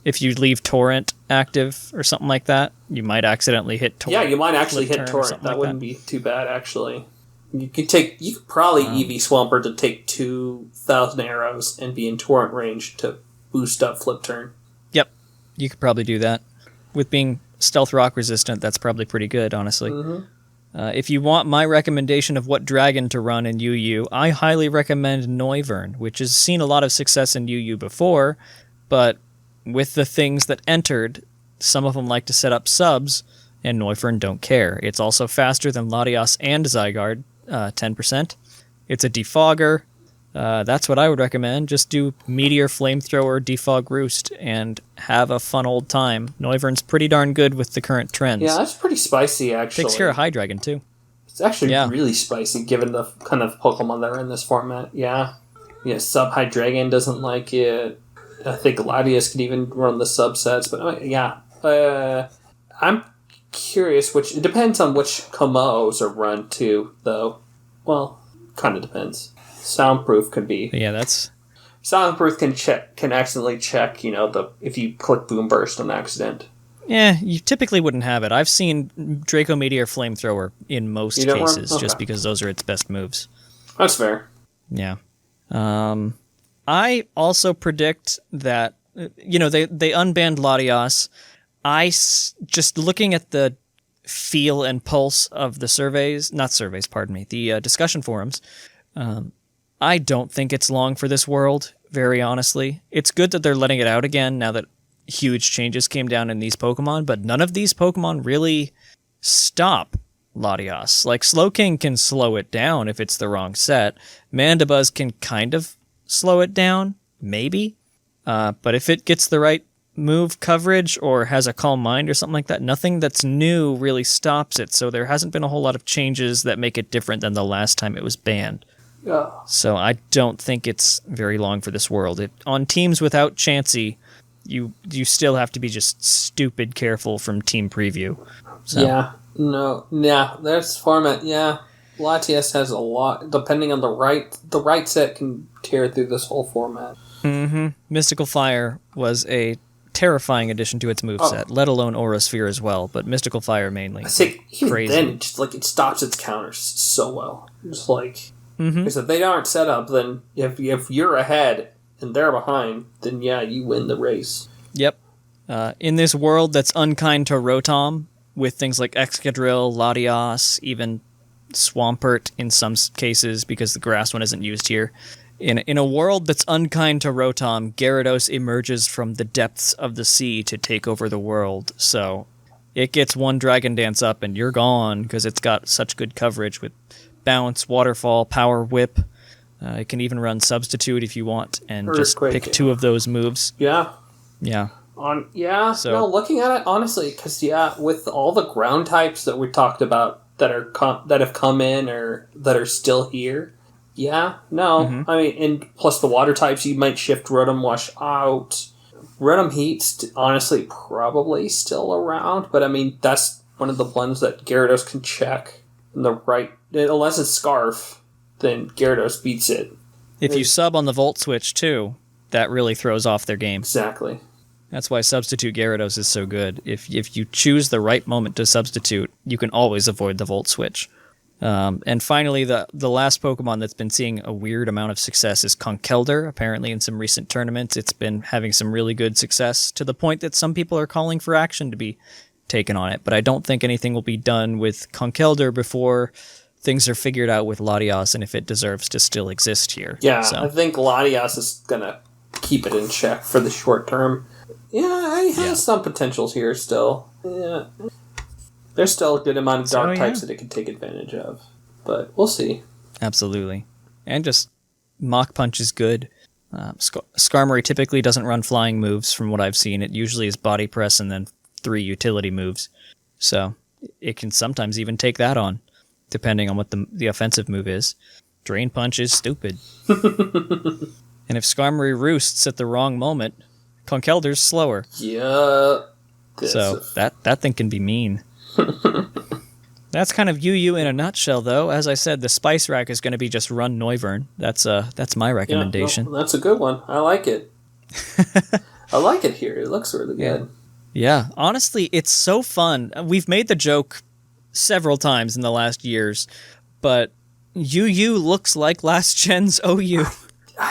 Speaker 2: If you leave Torrent active or something like that, you might accidentally hit Torrent.
Speaker 3: Yeah, you might actually hit Torrent. That wouldn't be too bad, actually. You could probably EV Swampert to take 2,000 arrows and be in Torrent range to boost up Flip Turn.
Speaker 2: Yep, you could probably do that. With being Stealth Rock resistant, that's probably pretty good, honestly. If you want my recommendation of what dragon to run in UU, I highly recommend Noivern, which has seen a lot of success in UU before, but with the things that entered, some of them like to set up subs, and Noivern don't care. It's also faster than Latias and Zygarde, 10%. It's a defogger. That's what I would recommend. Just do Meteor, Flamethrower, Defog Roost, and have a fun old time. Noivern's pretty darn good with the current trends.
Speaker 3: Yeah, that's pretty spicy, actually.
Speaker 2: Takes care of Hydra Gun, too.
Speaker 3: It's actually really spicy, given the kind of Pokemon that are in this format. Yeah, Sub Hydreigon doesn't like it. I think Latias could even run the subsets, but I'm curious it depends on which Komos are run too, though. Well, kind of depends. Soundproof could be.
Speaker 2: Yeah, that's...
Speaker 3: Soundproof can accidentally check, if you click Boom Burst on accident.
Speaker 2: Yeah, you typically wouldn't have it. I've seen Draco Meteor Flamethrower in most cases, just because those are its best moves.
Speaker 3: That's fair.
Speaker 2: Yeah. I also predict that, they unbanned Latias. Just looking at the feel and pulse of the the discussion forums, I don't think it's long for this world, very honestly. It's good that they're letting it out again now that huge changes came down in these Pokemon, but none of these Pokemon really stop Latias. Like, Slowking can slow it down if it's the wrong set. Manda Buzz can kind of slow it down, maybe. But if it gets the right move coverage or has a calm mind or something like that, nothing that's new really stops it. So there hasn't been a whole lot of changes that make it different than the last time it was banned.
Speaker 3: Yeah.
Speaker 2: So I don't think it's very long for this world. On teams without Chansey, you still have to be just stupid careful from team preview. So.
Speaker 3: There's format. Yeah, Latias has a lot. Depending on the right set can tear through this whole format.
Speaker 2: Mystical Fire was a terrifying addition to its moveset, let alone Aura Sphere as well, but Mystical Fire mainly.
Speaker 3: I think even
Speaker 2: crazy.
Speaker 3: then, it stops its counters so well. Just because if they aren't set up, then if you're ahead and they're behind, then you win the race.
Speaker 2: Yep. In this world that's unkind to Rotom, with things like Excadrill, Latias, even Swampert in some cases, because the grass one isn't used here. In a world that's unkind to Rotom, Gyarados emerges from the depths of the sea to take over the world. So it gets one Dragon Dance up and you're gone, because it's got such good coverage with Bounce, Waterfall, Power Whip. It can even run Substitute if you want, and
Speaker 3: Earthquake,
Speaker 2: just pick two of those moves.
Speaker 3: Yeah.
Speaker 2: Yeah.
Speaker 3: Looking at it, honestly, because, with all the ground types that we talked about that have come in or that are still here, I mean, and plus the water types, you might shift Rotom Wash out. Rotom Heat's honestly probably still around, but I mean, that's one of the ones that Gyarados can check in the right, unless it's Scarf, then Gyarados beats it.
Speaker 2: If you sub on the Volt Switch, too, that really throws off their game.
Speaker 3: Exactly.
Speaker 2: That's why Substitute Gyarados is so good. If you choose the right moment to substitute, you can always avoid the Volt Switch. And finally, the last Pokemon that's been seeing a weird amount of success is Konkelder. Apparently, in some recent tournaments, it's been having some really good success to the point that some people are calling for action to be taken on it. But I don't think anything will be done with Konkelder before things are figured out with Latias and if it deserves to still exist here.
Speaker 3: Yeah,
Speaker 2: so.
Speaker 3: I think Latias is going to keep it in check for the short term. Yeah, he has some potentials here still. Yeah. There's still a good amount of dark types that it can take advantage of. But we'll see.
Speaker 2: Absolutely. And just Mach Punch is good. Skarmory typically doesn't run flying moves from what I've seen. It usually is Body Press and then 3 utility moves. So it can sometimes even take that on, depending on what the offensive move is. Drain Punch is stupid. And if Skarmory roosts at the wrong moment, Konkelder's slower.
Speaker 3: Yeah.
Speaker 2: So that thing can be mean. That's kind of UU in a nutshell, though. As I said, the Spice Rack is going to be just run Noivern. That's my recommendation.
Speaker 3: Yeah, no, that's a good one. I like it. I like it here. It looks really good.
Speaker 2: Yeah, honestly, it's so fun. We've made the joke several times in the last years, but UU looks like last gen's OU.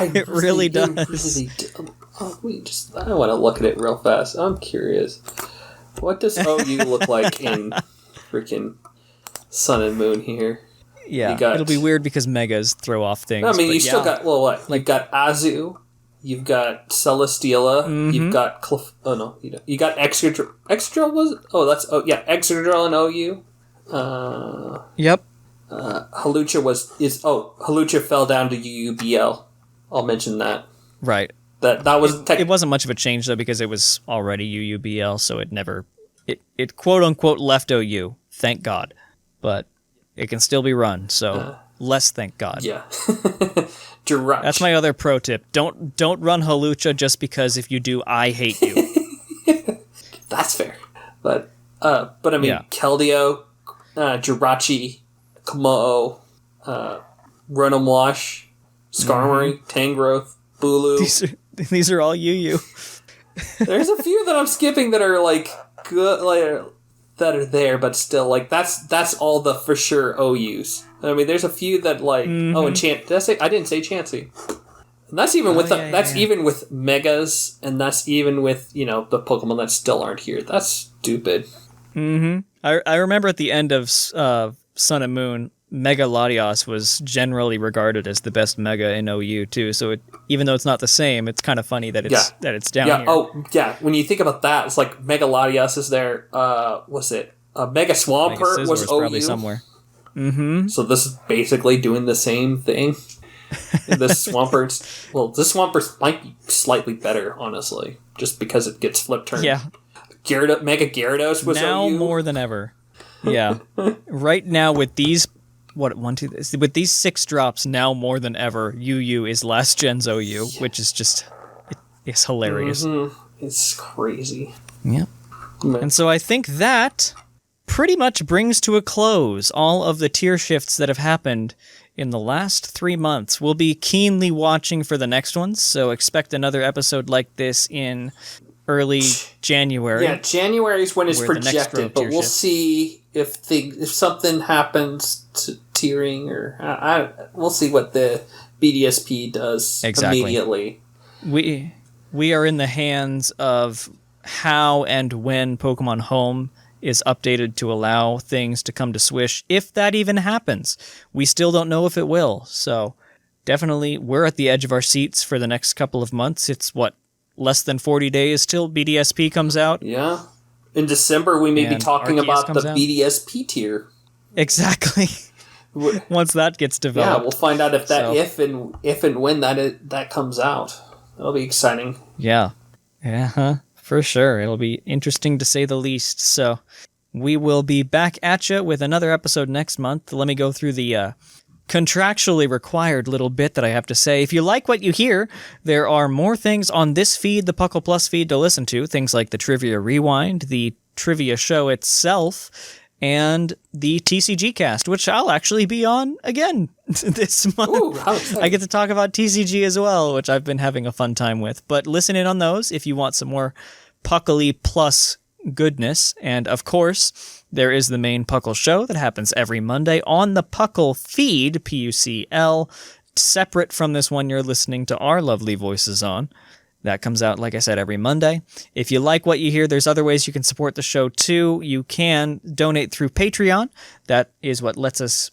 Speaker 2: It really does.
Speaker 3: I want to look at it real fast. I'm curious. What does OU look like in freaking Sun and Moon here?
Speaker 2: Yeah, it'll be weird because Megas throw off things.
Speaker 3: I mean, you still got, well, what? You've got Azu, you've got Celesteela, you've got you got Excadrill. Excadrill was it? Excadrill and OU.
Speaker 2: Yep.
Speaker 3: Hawlucha fell down to UUBL. I'll mention that.
Speaker 2: Right.
Speaker 3: That was
Speaker 2: it wasn't much of a change though because it was already UUBL, so it quote unquote left OU. Thank God, but it can still be run. So less thank God.
Speaker 3: Yeah.
Speaker 2: That's my other pro tip. Don't run Hawlucha just because if you do, I hate you.
Speaker 3: That's fair. But I mean, Keldeo, Jirachi, Komodo, Ronomwash, Skarmory, Tangrowth, Bulu.
Speaker 2: These are all UU.
Speaker 3: There's a few that I'm skipping that are like good, like that are there, but still like that's all the for sure OUs. I mean, there's a few that like and I didn't say Chansey. And that's even with even with Megas, and that's even with the Pokemon that still aren't here. That's stupid.
Speaker 2: I remember at the end of Sun and Moon, Mega Latias was generally regarded as the best Mega in OU too. So even though it's not the same, it's kind of funny that it's down here.
Speaker 3: Oh yeah, when you think about that, it's like Mega Latias is there. Was it Mega Swampert was OU
Speaker 2: probably somewhere.
Speaker 3: So this is basically doing the same thing. This Swampert might be slightly better, honestly, just because it gets flip turned.
Speaker 2: Yeah.
Speaker 3: Mega Gyarados was
Speaker 2: now
Speaker 3: OU.
Speaker 2: More than ever. Yeah. Right now with these with these 6 drops now more than ever, UU is last gen's OU, which is just it's hilarious.
Speaker 3: It's crazy.
Speaker 2: Yeah. And so I think that pretty much brings to a close all of the tier shifts that have happened in the last 3 months. We'll be keenly watching for the next ones, so expect another episode like this in early January.
Speaker 3: Yeah, January is when it's projected, but we'll see if something happens to tiering, or we'll see what the BDSP does immediately.
Speaker 2: We are in the hands of how and when Pokemon Home is updated to allow things to come to Swish, if that even happens. We still don't know if it will, so definitely we're at the edge of our seats for the next couple of months. It's less than 40 days till BDSP comes out?
Speaker 3: Yeah. In December, we may be talking about the BDSP tier.
Speaker 2: Exactly. Once that gets developed.
Speaker 3: Yeah, we'll find out if and when that comes out. That'll be exciting.
Speaker 2: Yeah. Yeah, for sure. It'll be interesting to say the least. So we will be back at you with another episode next month. Let me go through the contractually required little bit that I have to say. If you like what you hear, there are more things on this feed, the PUCL Plus feed, to listen to. Things like the Trivia Rewind, the Trivia Show itself, and the TCG Cast, which I'll actually be on again this month.
Speaker 3: Ooh, how exciting.
Speaker 2: I get to talk about TCG as well, which I've been having a fun time with. But listen in on those if you want some more PUCL Plus goodness. And of course, there is the main PUCL show that happens every Monday on the PUCL feed, PUCL, separate from this one you're listening to our lovely voices on. That comes out, like I said, every Monday. If you like what you hear, there's other ways you can support the show too. You can donate through Patreon. That is what lets us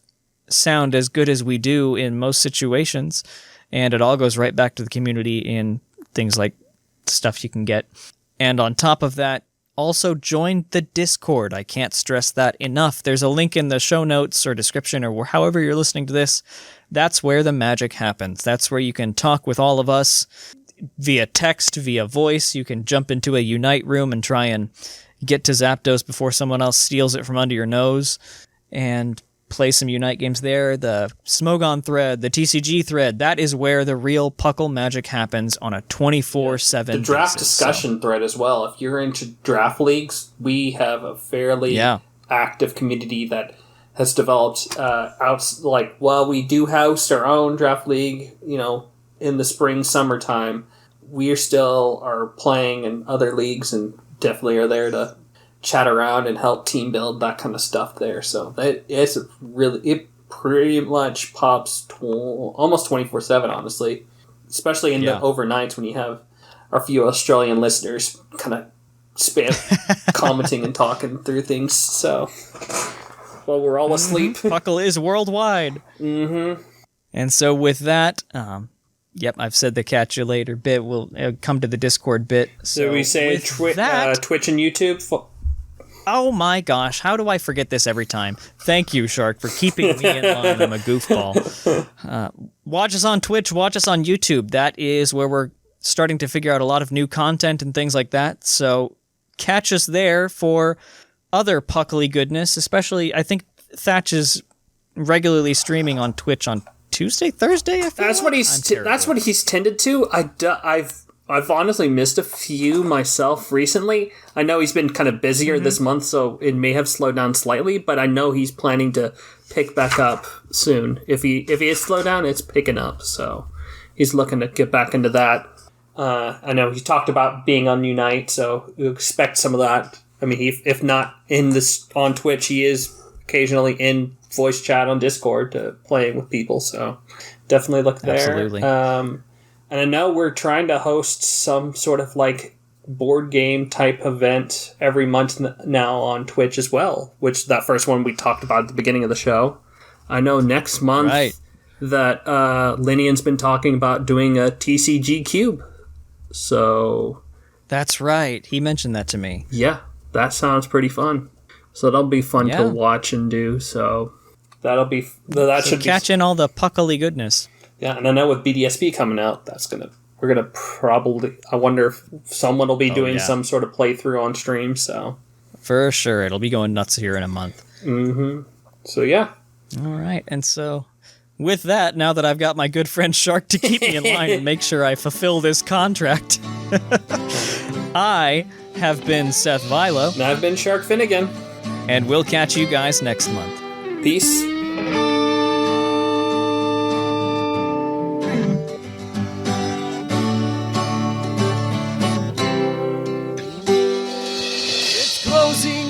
Speaker 2: sound as good as we do in most situations. And it all goes right back to the community in things like stuff you can get. And on top of that, also join the Discord. I can't stress that enough. There's a link in the show notes or description or however you're listening to this. That's where the magic happens. That's where you can talk with all of us via text, via voice. You can jump into a Unite room and try and get to Zapdos before someone else steals it from under your nose and play some Unite games there. The Smogon thread, the TCG thread, that is where the real PUCL magic happens on a 24/7
Speaker 3: The draft
Speaker 2: basis.
Speaker 3: discussion thread as well. If you're into draft leagues, we have a fairly active community that has developed we do host our own draft league, in the spring, summertime. We are playing in other leagues and definitely are there to chat around and help team build, that kind of stuff there. So it pretty much pops almost 24/7, honestly, especially in the overnights when you have our few Australian listeners kind of spam commenting and talking through things. So while we're all asleep.
Speaker 2: PUCL is worldwide.
Speaker 3: Mm-hmm.
Speaker 2: And so with that, I've said the catch you later bit. We'll come to the Discord bit.
Speaker 3: So we say Twitch and YouTube.
Speaker 2: Oh my gosh, how do I forget this every time? Thank you, Shark, for keeping me in line. I'm a goofball. Watch us on Twitch, watch us on YouTube. That is where we're starting to figure out a lot of new content and things like that. So catch us there for other PUCL-y goodness, especially I think Thatch is regularly streaming on Twitch on Tuesday, Thursday.
Speaker 3: That's what he's tended to. I've honestly missed a few myself recently. I know he's been kind of busier this month, so it may have slowed down slightly. But I know he's planning to pick back up soon. If he is slowed down, it's picking up. So he's looking to get back into that. I know he talked about being on Unite, so you expect some of that. I mean, if not on Twitch, he is occasionally in voice chat on Discord playing with people. So definitely look there.
Speaker 2: Absolutely.
Speaker 3: And I know we're trying to host some sort of board game type event every month now on Twitch as well, which that first one we talked about at the beginning of the show. I know next month that Linian's been talking about doing a TCG Cube. So
Speaker 2: that's right. He mentioned that to me.
Speaker 3: Yeah, that sounds pretty fun. So that'll be fun to watch and do. So should
Speaker 2: catch in all the PUCL-y goodness.
Speaker 3: Yeah, and I know with BDSP coming out, we're gonna probably. I wonder if someone will be doing some sort of playthrough on stream. So
Speaker 2: for sure, it'll be going nuts here in a month.
Speaker 3: Mm-hmm. So yeah.
Speaker 2: All right, and so with that, now that I've got my good friend Shark to keep me in line and make sure I fulfill this contract, I have been Seth Vilo.
Speaker 3: And I've been Sharkfinnigan.
Speaker 2: And we'll catch you guys next month.
Speaker 3: Peace.
Speaker 6: Closing